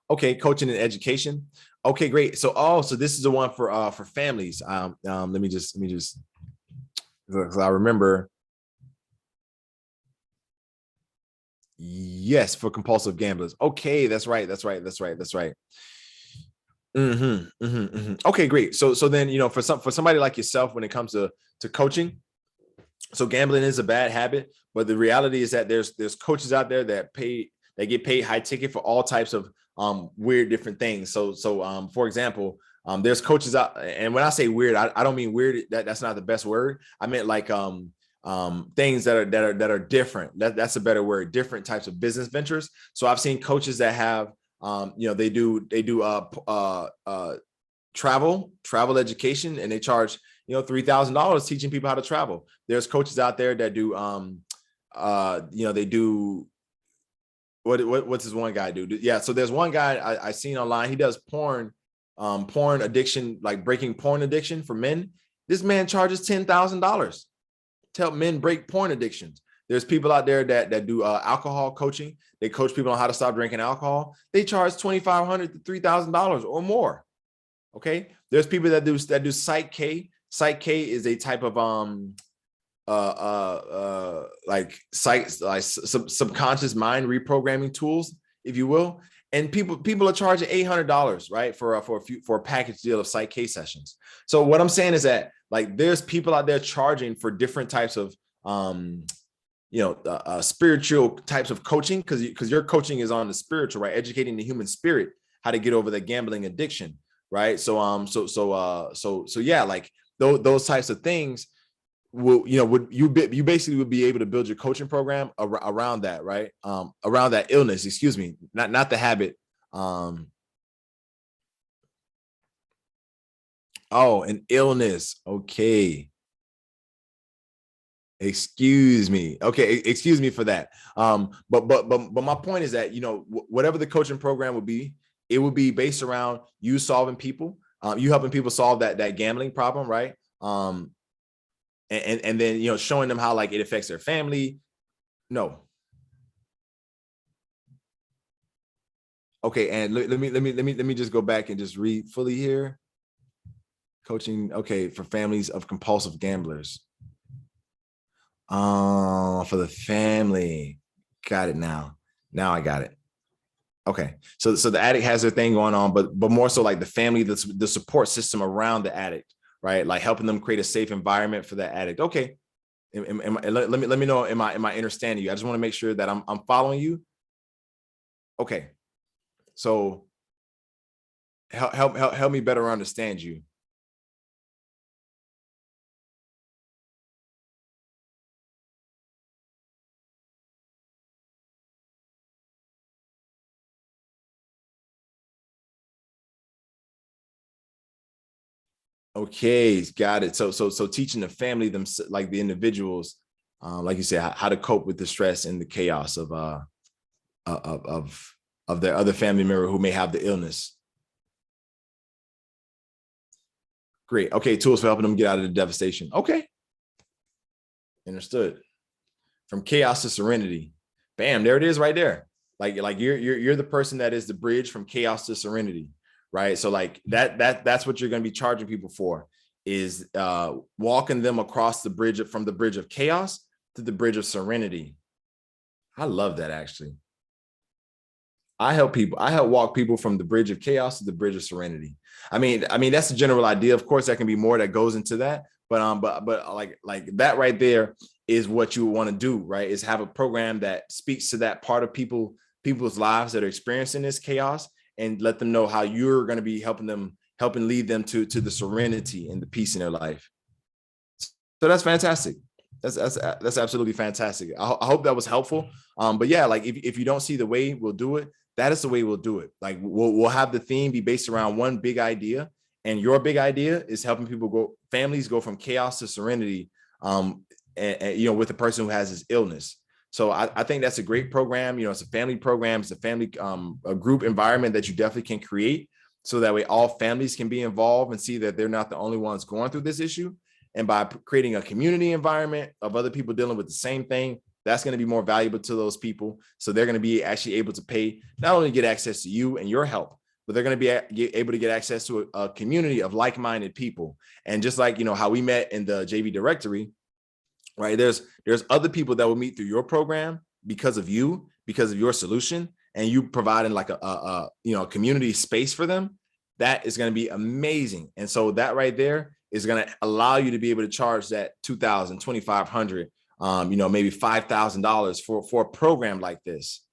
Okay, coaching and education. Okay, great. So this is the one for families. Let me just, because I remember. Yes, for compulsive gamblers. Okay, that's right. Okay, great. So then, for somebody like yourself, when it comes to coaching, so gambling is a bad habit, but the reality is that there's coaches out there that get paid high ticket for all types of weird different things. So for example, there's coaches out, and when I say weird, I don't mean weird. That's not the best word. I meant like things that are different. That's a better word. Different types of business ventures. So I've seen coaches that have they do travel education, and they charge $3,000 teaching people how to travel. There's coaches out there that do they do what's this one guy do? Yeah, so there's one guy I seen online. He does porn addiction, like breaking porn addiction for men. This man charges $10,000 to help men break porn addictions. There's people out there that do alcohol coaching. They coach people on how to stop drinking alcohol. They charge $2,500 to $3,000 or more. Okay. There's people that do Psych K. Psych K is a type of like subconscious mind reprogramming tools, if you will. And people are charging $800, right, for a package deal of Psych K sessions. So what I'm saying is that, like, there's people out there charging for different types of spiritual types of coaching, because your coaching is on the spiritual, right? Educating the human spirit how to get over the gambling addiction, right? So yeah, like those types of things you basically would be able to build your coaching program around that, right? Around that illness, excuse me, not the habit. Oh, an illness. Okay. Excuse me. Okay, excuse me for that. But my point is that, whatever the coaching program would be, it would be based around you solving people, you helping people solve that gambling problem, right? And then showing them how, like, it affects their family. No. Okay, and let me just go back and just read fully here. Coaching, okay, for families of compulsive gamblers. For the family. Got it now. Now I got it. Okay, so the addict has their thing going on, but more so like the family, the support system around the addict, right? Like helping them create a safe environment for that addict. Okay, let me know. Am I understanding you? I just want to make sure that I'm following you. Okay, so help me better understand you. Okay, got it. So teaching the family, them, like the individuals, like you said, how to cope with the stress and the chaos of their other family member who may have the illness. Great. Okay, tools for helping them get out of the devastation. Okay, understood. From chaos to serenity. Bam, there it is right there. Like you're the person that is the bridge from chaos to serenity, right? So like that's what you're going to be charging people for, is walking them across the bridge, from the bridge of chaos to the bridge of serenity. I love that. Actually, I help walk people from the bridge of chaos to the bridge of serenity. I mean that's the general idea. Of course, there can be more that goes into that, but like that right there is what you want to do, right? Is have a program that speaks to that part of people's lives that are experiencing this chaos, and let them know how you're going to be helping lead them to the serenity and the peace in their life. So that's fantastic. That's absolutely fantastic. I hope that was helpful. But yeah, like if you don't see the way we'll do it, that is the way we'll do it. Like we'll have the theme be based around one big idea, and your big idea is helping families go from chaos to serenity. And with the person who has this illness. So I think that's a great program. It's a family program. It's a family a group environment that you definitely can create, so that way all families can be involved and see that they're not the only ones going through this issue. And by creating a community environment of other people dealing with the same thing, that's going to be more valuable to those people. So they're going to be actually able to pay, not only get access to you and your help, but they're going to be able to get access to a community of like-minded people. And just like, how we met in the JV directory, right? There's other people that will meet through your program because of your solution, and you providing like a community space for them. That is going to be amazing. And so that right there is going to allow you to be able to charge that $2,000, $2,500, maybe $5,000 for a program like this.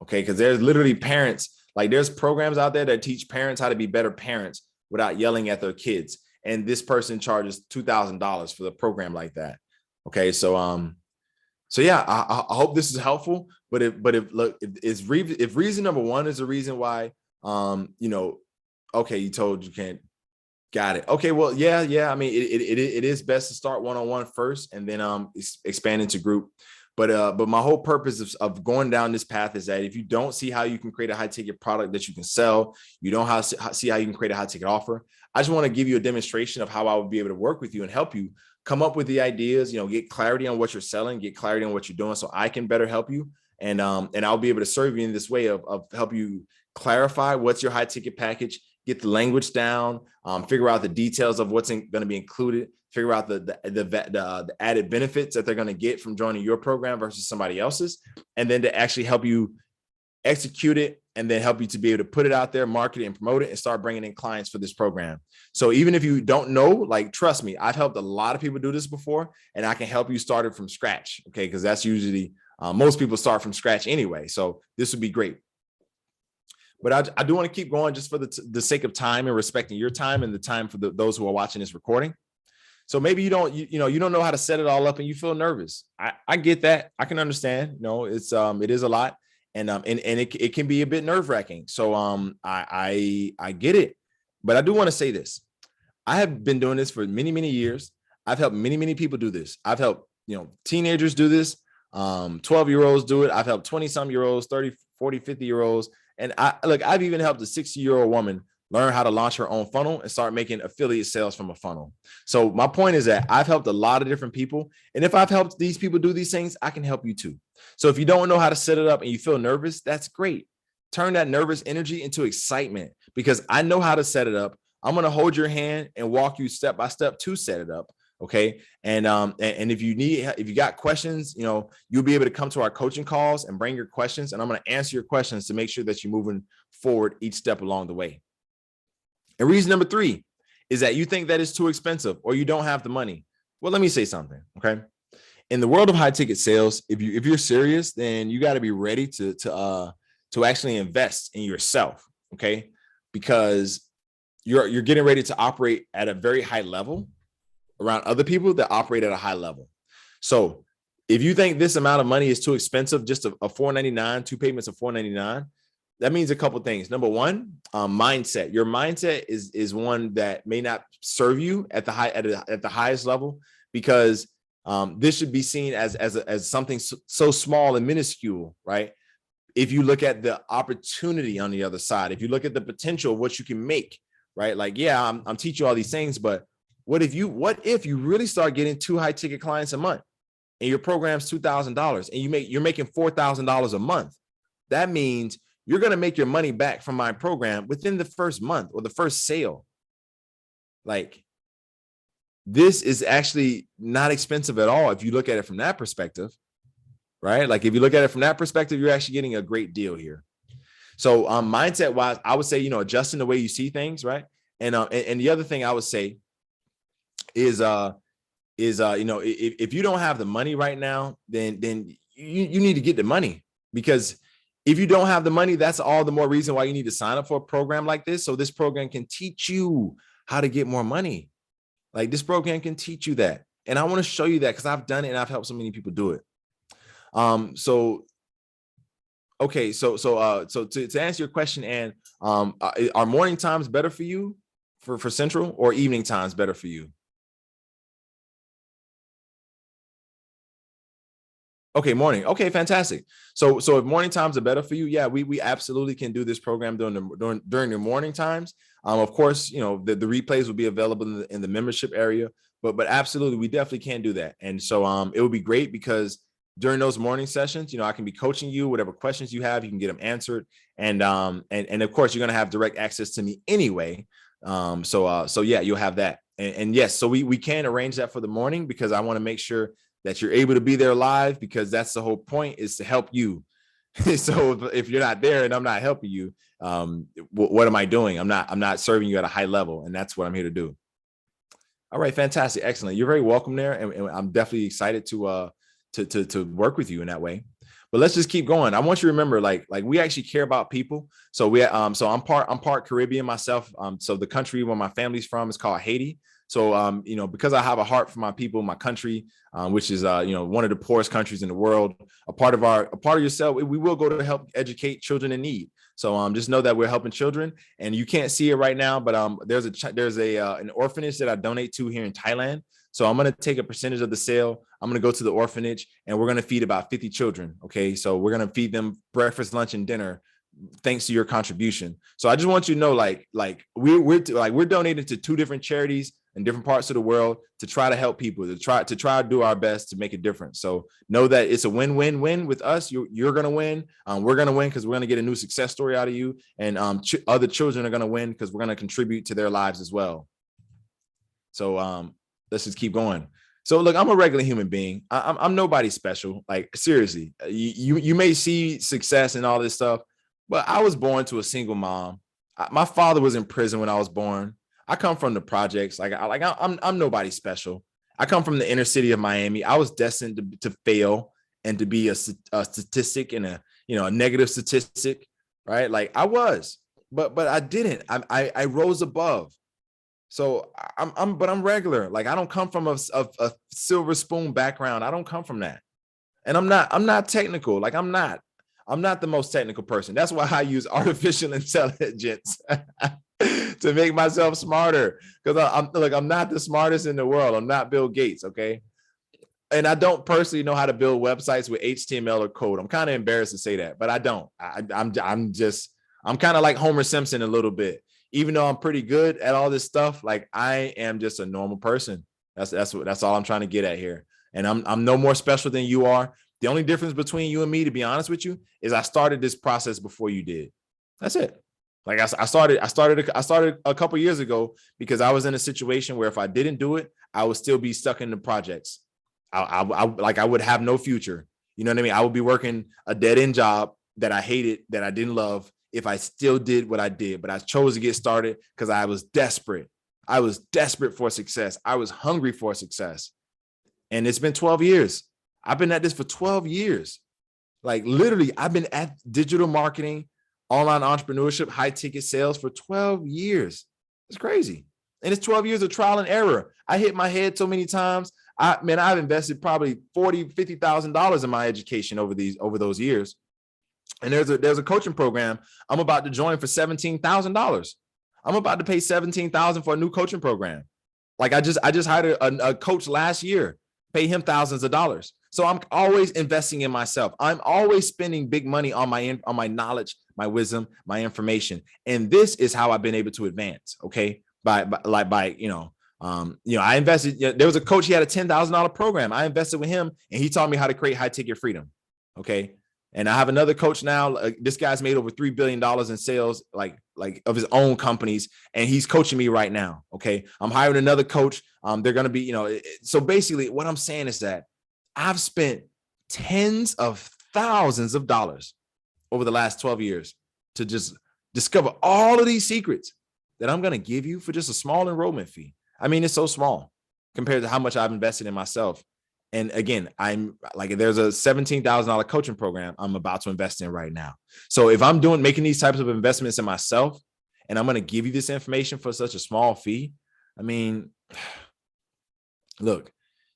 Okay, because there's literally parents, like there's programs out there that teach parents how to be better parents without yelling at their kids, and this person charges $2,000 for the program like that. Okay, so yeah, I hope this is helpful. But if reason number one is the reason why, okay, you told you can't. Got it. Okay, well, yeah. I mean, it is best to start one-on-one first, and then expand into group. But my whole purpose of going down this path is that if you don't see how you can create a high ticket product that you can sell, you don't see how you can create a high ticket offer. I just want to give you a demonstration of how I would be able to work with you and help you come up with the ideas, get clarity on what you're selling, get clarity on what you're doing, so I can better help you. And I'll be able to serve you in this way of help you clarify what's your high ticket package, get the language down, figure out the details of what's going to be included, figure out the added benefits that they're going to get from joining your program versus somebody else's, and then to actually help you execute it and then help you to be able to put it out there, market it and promote it, and start bringing in clients for this program. So even if you don't know, like, trust me, I've helped a lot of people do this before, and I can help you start it from scratch. Okay. Because that's usually most people start from scratch anyway. So this would be great. But I do want to keep going just for the sake of time and respecting your time and the time for those who are watching this recording. So maybe you don't know how to set it all up and you feel nervous. I get that. I can understand. It is a lot, and it can be a bit nerve wracking. So I get it, but I do want to say this. I have been doing this for many, many years. I've helped many, many people do this. I've helped, teenagers do this. 12-year-olds do it. I've helped 20-some-year-olds, 30, 40, 50-year-olds. And I've even helped a 60-year-old woman learn how to launch her own funnel and start making affiliate sales from a funnel. So my point is that I've helped a lot of different people. And if I've helped these people do these things, I can help you too. So if you don't know how to set it up and you feel nervous, that's great. Turn that nervous energy into excitement, because I know how to set it up. I'm going to hold your hand and walk you step by step to set it up. Okay. And if you got questions, you'll be able to come to our coaching calls and bring your questions, and I'm going to answer your questions to make sure that you're moving forward each step along the way. And reason number 3 is that you think that it's too expensive or you don't have the money. Well, let me say something. Okay. In the world of high ticket sales, if you're serious, then you got to be ready to actually invest in yourself. Okay. Because you're getting ready to operate at a very high level around other people that operate at a high level. So if you think this amount of money is too expensive, just a $499, 2 payments of $499, that means a couple of things. Number one, mindset. Your mindset is one that may not serve you at the highest level, because this should be seen as something so small and minuscule, right? If you look at the opportunity on the other side, if you look at the potential of what you can make, right? Like, yeah, I'm teaching you all these things, but what if you really start getting 2 high ticket clients a month and your program's $2,000 and you're making $4,000 a month? That means you're going to make your money back from my program within the first month or the first sale. Like, this is actually not expensive at all if you look at it from that perspective, right? Like, if you look at it from that perspective, you're actually getting a great deal here. So mindset wise, I would say, adjusting the way you see things, right? And the other thing I would say is if you don't have the money right now, then you need to get the money, because if you don't have the money, that's all the more reason why you need to sign up for a program like this. So this program can teach you how to get more money. Like, this program can teach you that. And I want to show you that because I've done it and I've helped so many people do it. So to answer your question, and are morning times better for you for Central, or evening times better for you? Okay, morning. Okay, fantastic. So if morning times are better for you, yeah, we absolutely can do this program during the morning times. Of course, the replays will be available in the membership area, but absolutely, we definitely can do that. And so it would be great, because during those morning sessions, I can be coaching you. Whatever questions you have, you can get them answered, and of course, you're gonna have direct access to me anyway. So yeah, you'll have that, and yes, so we can arrange that for the morning, because I want to make sure that you're able to be there live, because that's the whole point, is to help you. So if you're not there and I'm not helping you, what am I doing? I'm not serving you at a high level, and that's what I'm here to do. All right, fantastic, excellent. You're very welcome there, and I'm definitely excited to work with you in that way. But let's just keep going. I want you to remember, like we actually care about people. So I'm part Caribbean myself. So the country where my family's from is called Haiti. So, because I have a heart for my people, my country, which is, one of the poorest countries in the world, a part of yourself, we will go to help educate children in need. So just know that we're helping children, and you can't see it right now, but there's an orphanage that I donate to here in Thailand. So I'm going to take a percentage of the sale. I'm going to go to the orphanage, and we're going to feed about 50 children. Okay. So we're going to feed them breakfast, lunch, and dinner, thanks to your contribution. So I just want you to know, we're donating to 2 different charities in different parts of the world to try to help people, to try to do our best to make a difference. So know that it's a win-win-win with us. You're going to win. We're going to win because we're going to get a new success story out of you. And other children are going to win because we're going to contribute to their lives as well. So let's just keep going. So look, I'm a regular human being. I'm nobody special. Like, seriously, you may see success and all this stuff, But I was born to a single mom. My father was in prison when I was born. I come from the projects. I'm nobody special. I come from the inner city of Miami. I was destined to fail and to be a statistic and a negative statistic, right? Like I was, but I didn't. I rose above. So I'm regular. Like I don't come from a silver spoon background. I don't come from that. And I'm not technical. Like I'm not the most technical person. That's why I use artificial intelligence to make myself smarter. Because I'm not the smartest in the world. I'm not Bill Gates, okay? And I don't personally know how to build websites with HTML or code. I'm kind of embarrassed to say that, but I don't. I'm kind of like Homer Simpson a little bit. Even though I'm pretty good at all this stuff, like I am just a normal person. That's all I'm trying to get at here. And I'm no more special than you are. The only difference between you and me, to be honest with you, is I started this process before you did. That's it. Like I started a couple years ago because I was in a situation where if I didn't do it, I would still be stuck in the projects. I would have no future. You know what I mean? I would be working a dead end job that I hated, that I didn't love, if I still did what I did. But I chose to get started because I was desperate. I was desperate for success. I was hungry for success. And it's been 12 years. I've been at this for 12 years. Like literally, I've been at digital marketing, online entrepreneurship, high ticket sales for 12 years. It's crazy. And it's 12 years of trial and error. I hit my head so many times. I've invested probably $40,000, $50,000 in my education over those years. And there's a coaching program I'm about to join for $17,000. I'm about to pay $17,000 for a new coaching program. Like I just hired a coach last year, pay him thousands of dollars. So I'm always investing in myself. I'm always spending big money on my knowledge, my wisdom, my information. And this is how I've been able to advance. Okay. I invested, there was a coach, he had a $10,000 program. I invested with him and he taught me how to create high ticket freedom. Okay. And I have another coach now. This guy's made over $3 billion in sales, like of his own companies. And he's coaching me right now. Okay. I'm hiring another coach. They're going to be, so basically what I'm saying is that I've spent tens of thousands of dollars over the last 12 years to just discover all of these secrets that I'm going to give you for just a small enrollment fee. I mean, it's so small compared to how much I've invested in myself. And again, I'm like, there's a $17,000 coaching program I'm about to invest in right now. So if I'm making these types of investments in myself, and I'm going to give you this information for such a small fee, I mean, look,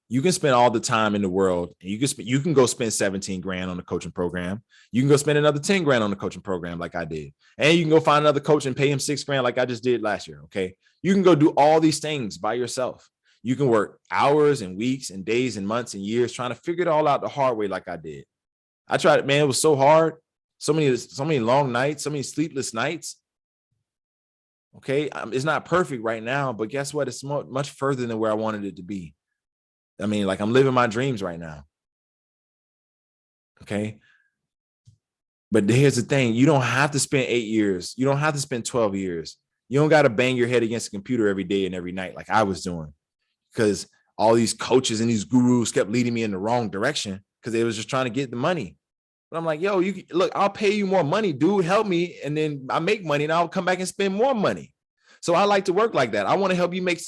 you can spend all the time in the world, and you can go spend 17 grand on the coaching program. You can go spend another 10 grand on the coaching program like I did. And you can go find another coach and pay him 6 grand like I just did last year. Okay. You can go do all these things by yourself. You can work hours and weeks and days and months and years trying to figure it all out the hard way like I did. I tried it, man. It was so hard. So many long nights, so many sleepless nights. Okay. It's not perfect right now, but guess what? It's much further than where I wanted it to be. I mean, like I'm living my dreams right now. Okay. But here's the thing. You don't have to spend 8 years. You don't have to spend 12 years. You don't got to bang your head against the computer every day and every night like I was doing, because all these coaches and these gurus kept leading me in the wrong direction because they was just trying to get the money. But I'm like, yo, look, I'll pay you more money, dude. Help me. And then I make money and I'll come back and spend more money. So I like to work like that. I want to help you make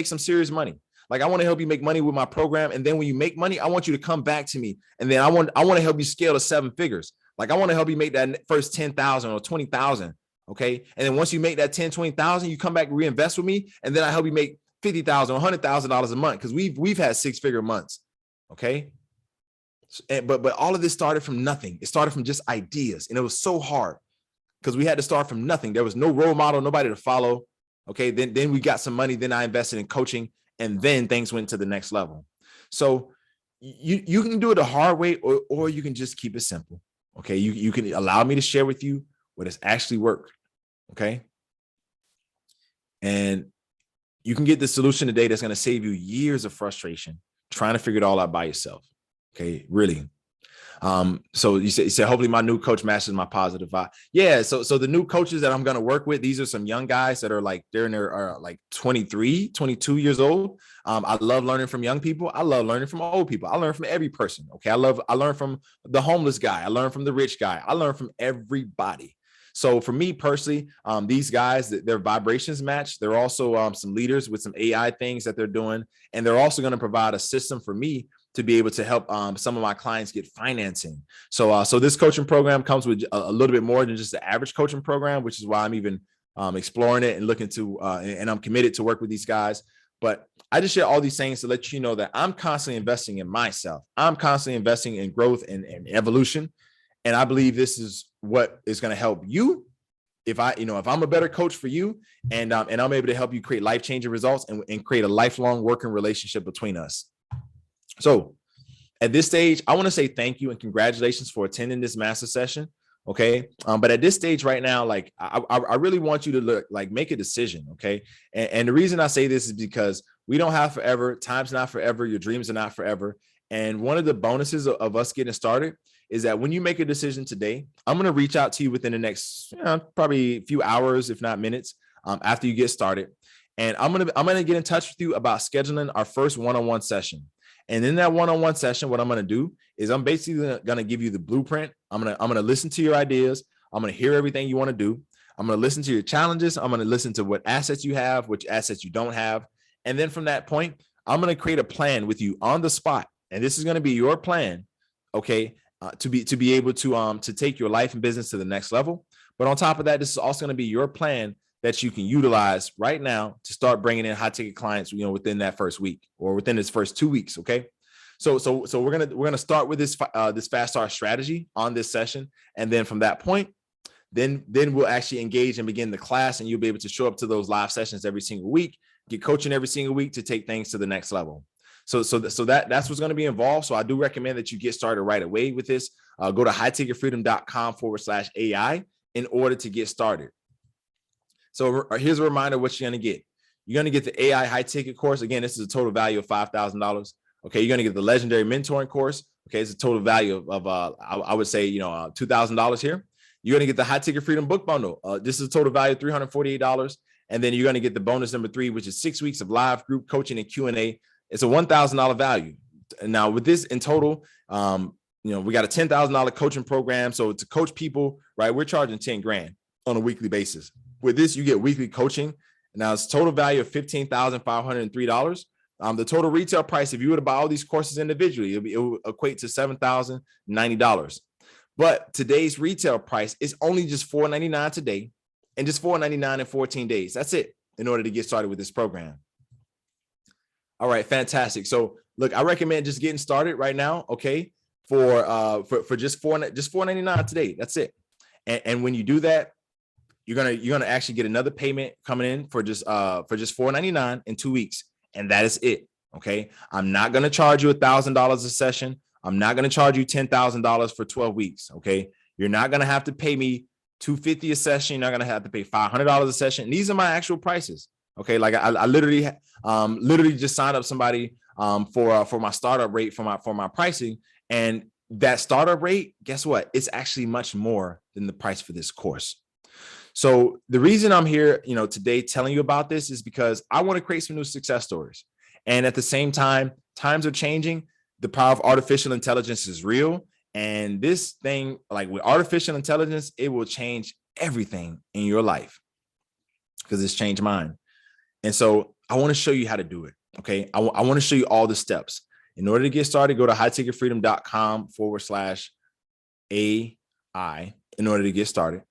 some serious money. Like I want to help you make money with my program. And then when you make money, I want you to come back to me. And then I want to help you scale to 7 figures. Like I want to help you make that first 10,000 or 20,000. Okay. And then once you make that 10, 20,000, you come back and reinvest with me. And then I help you make $50,000, $100,000 a month. Cause we've had 6-figure months. Okay. But all of this started from nothing. It started from just ideas. And it was so hard because we had to start from nothing. There was no role model, nobody to follow. Okay. Then we got some money. Then I invested in coaching. And then things went to the next level. So you can do it the hard way, or you can just keep it simple. Okay. You can allow me to share with you what has actually worked. Okay. And you can get the solution today that's going to save you years of frustration trying to figure it all out by yourself. Okay. Really. So you said hopefully my new coach matches my positive vibe. Yeah. So the new coaches that I'm going to work with, these are some young guys that are like, they're in their like 23, 22 years old. I love learning from young people. I love learning from old people. I learn from every person. Okay. I learn from the homeless guy. I learn from the rich guy. I learn from everybody. So for me personally, these guys, their vibrations match. They're also some leaders with some AI things that they're doing. And they're also going to provide a system for me to be able to help some of my clients get financing. So this coaching program comes with a little bit more than just the average coaching program, which is why I'm even exploring it and looking to, and I'm committed to work with these guys. But I just share all these things to let you know that I'm constantly investing in myself. I'm constantly investing in growth and evolution. And I believe this is what is going to help you. If I'm a better coach for you, and I'm able to help you create life-changing results and create a lifelong working relationship between us. So at this stage, I want to say thank you and congratulations for attending this master session. Okay. But at this stage right now, like I really want you to make a decision. Okay. And the reason I say this is because we don't have forever. Time's not forever. Your dreams are not forever. And one of the bonuses of us getting started is that when you make a decision today, I'm going to reach out to you within the next probably a few hours, if not minutes, after you get started. And I'm going to get in touch with you about scheduling our first one-on-one session. And in that one-on-one session, what I'm going to do is I'm basically going to give you the blueprint. I'm going to listen to your ideas. I'm going to hear everything you want to do. I'm going to listen to your challenges. I'm going to listen to what assets you have, which assets you don't have. And then from that point, I'm going to create a plan with you on the spot. And this is going to be your plan, okay, to be able to take your life and business to the next level. But on top of that, this is also going to be your plan that you can utilize right now to start bringing in high ticket clients, within that first week or within this first 2 weeks. Okay. So we're going to start with this fast start strategy on this session. And then from that point, then we'll actually engage and begin the class, and you'll be able to show up to those live sessions every single week, get coaching every single week to take things to the next level. So that's what's going to be involved. So I do recommend that you get started right away with this. Go to highticketfreedom.com/AI in order to get started. So here's a reminder of what you're going to get. You're going to get the AI high ticket course. Again, this is a total value of $5,000. Okay. You're going to get the legendary mentoring course. Okay. It's a total value of I would say, $2,000 here. You're going to get the high ticket freedom book bundle. This is a total value of $348. And then you're going to get the bonus number 3, which is 6 weeks of live group coaching and Q&A. It's a $1,000 value. And now with this in total, we got a $10,000 coaching program. So to coach people, right, we're charging $10,000 on a weekly basis. With this, you get weekly coaching. Now it's total value of $15,503. The total retail price, if you were to buy all these courses individually, it would equate to $7,090. But today's retail price is only just $499 today and just $499 in 14 days. That's it in order to get started with this program. All right, fantastic. So look, I recommend just getting started right now. Okay, for just $499 today. That's it. And when you do that, you're gonna actually get another payment coming in for just $499 in 2 weeks, and that is it. Okay, I'm not gonna charge you $1,000 a session. I'm not gonna charge you $10,000 for 12 weeks. Okay, you're not gonna have to pay me $250 a session. You're not gonna have to pay $500 a session. And these are my actual prices. Okay, like I literally just signed up somebody for my startup rate for my pricing, and that startup rate, guess what? It's actually much more than the price for this course. So the reason I'm here, today telling you about this is because I want to create some new success stories. And at the same time, times are changing. The power of artificial intelligence is real. And this thing, like with artificial intelligence, it will change everything in your life because it's changed mine. And so I want to show you how to do it. Okay. I want to show you all the steps. In order to get started, go to highticketfreedom.com/AI in order to get started.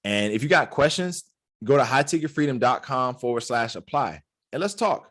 And if you got questions, go to highticketfreedom.com/apply and let's talk.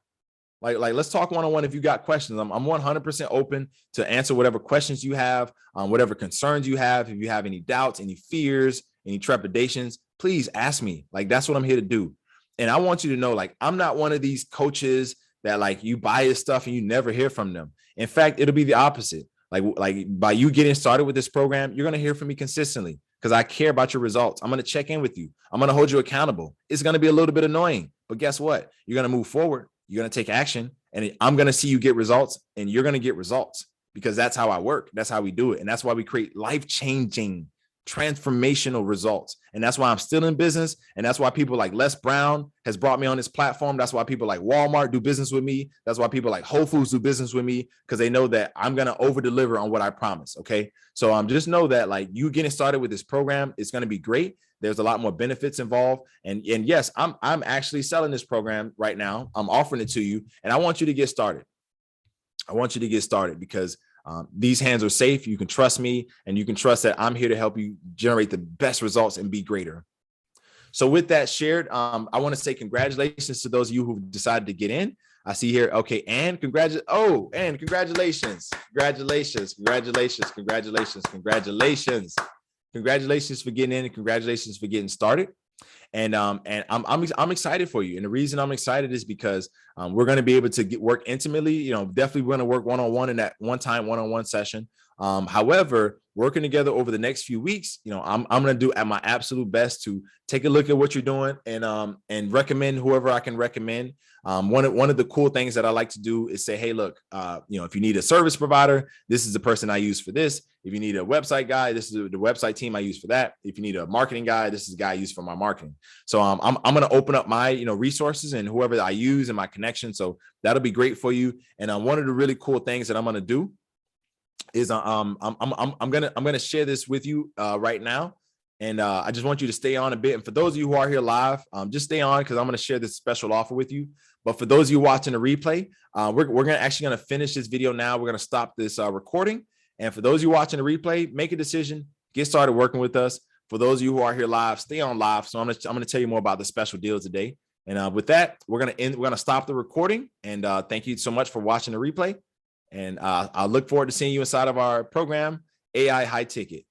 Like let's talk one-on-one. If you got questions, I'm 100% open to answer whatever questions you have, whatever concerns you have. If you have any doubts, any fears, any trepidations, please ask me. Like, that's what I'm here to do. And I want you to know, like, I'm not one of these coaches that like you buy his stuff and you never hear from them. In fact, it'll be the opposite. Like by you getting started with this program, you're going to hear from me consistently because I care about your results. I'm going to check in with you. I'm going to hold you accountable. It's going to be a little bit annoying, but guess what? You're going to move forward. You're going to take action, and I'm going to see you get results, and you're going to get results. because that's how I work. That's how we do it. And that's why we create life-changing, transformational results. And that's why I'm still in business. And that's why people like Les Brown has brought me on this platform. That's why people like Walmart do business with me. That's why people like Whole Foods do business with me, because they know that I'm going to over deliver on what I promise. Okay. So just know that like you getting started with this program, it's going to be great. There's a lot more benefits involved. And yes, I'm actually selling this program right now. I'm offering it to you, and I want you to get started. I want you to get started because these hands are safe. You can trust me, and you can trust that I'm here to help you generate the best results and be greater. So with that shared, I want to say congratulations to those of you who decided to get in. I see here. Okay. And congratulations. Congratulations for getting in, and congratulations for getting started. And I'm excited for you. And the reason I'm excited is because we're going to be able to work intimately. Definitely we're going to work one-on-one in that one-on-one session. However, working together over the next few weeks, I'm going to do at my absolute best to take a look at what you're doing and recommend whoever I can recommend. One of the cool things that I like to do is say, hey, look, if you need a service provider, this is the person I use for this. If you need a website guy, this is the website team I use for that. If you need a marketing guy, this is the guy I use for my marketing. So I'm going to open up my resources and whoever I use and my connection. So that'll be great for you. And one of the really cool things that I'm going to do is I'm gonna share this with you right now. And I just want you to stay on a bit. And for those of you who are here live, just stay on because I'm going to share this special offer with you. But for those of you watching the replay, we're actually going to finish this video now. We're going to stop this recording. And for those of you watching the replay, make a decision, get started working with us. For those of you who are here live, stay on live. So I'm going to tell you more about the special deal today. And with that, we're going to stop the recording. And thank you so much for watching the replay. And I look forward to seeing you inside of our program, AI High Ticket.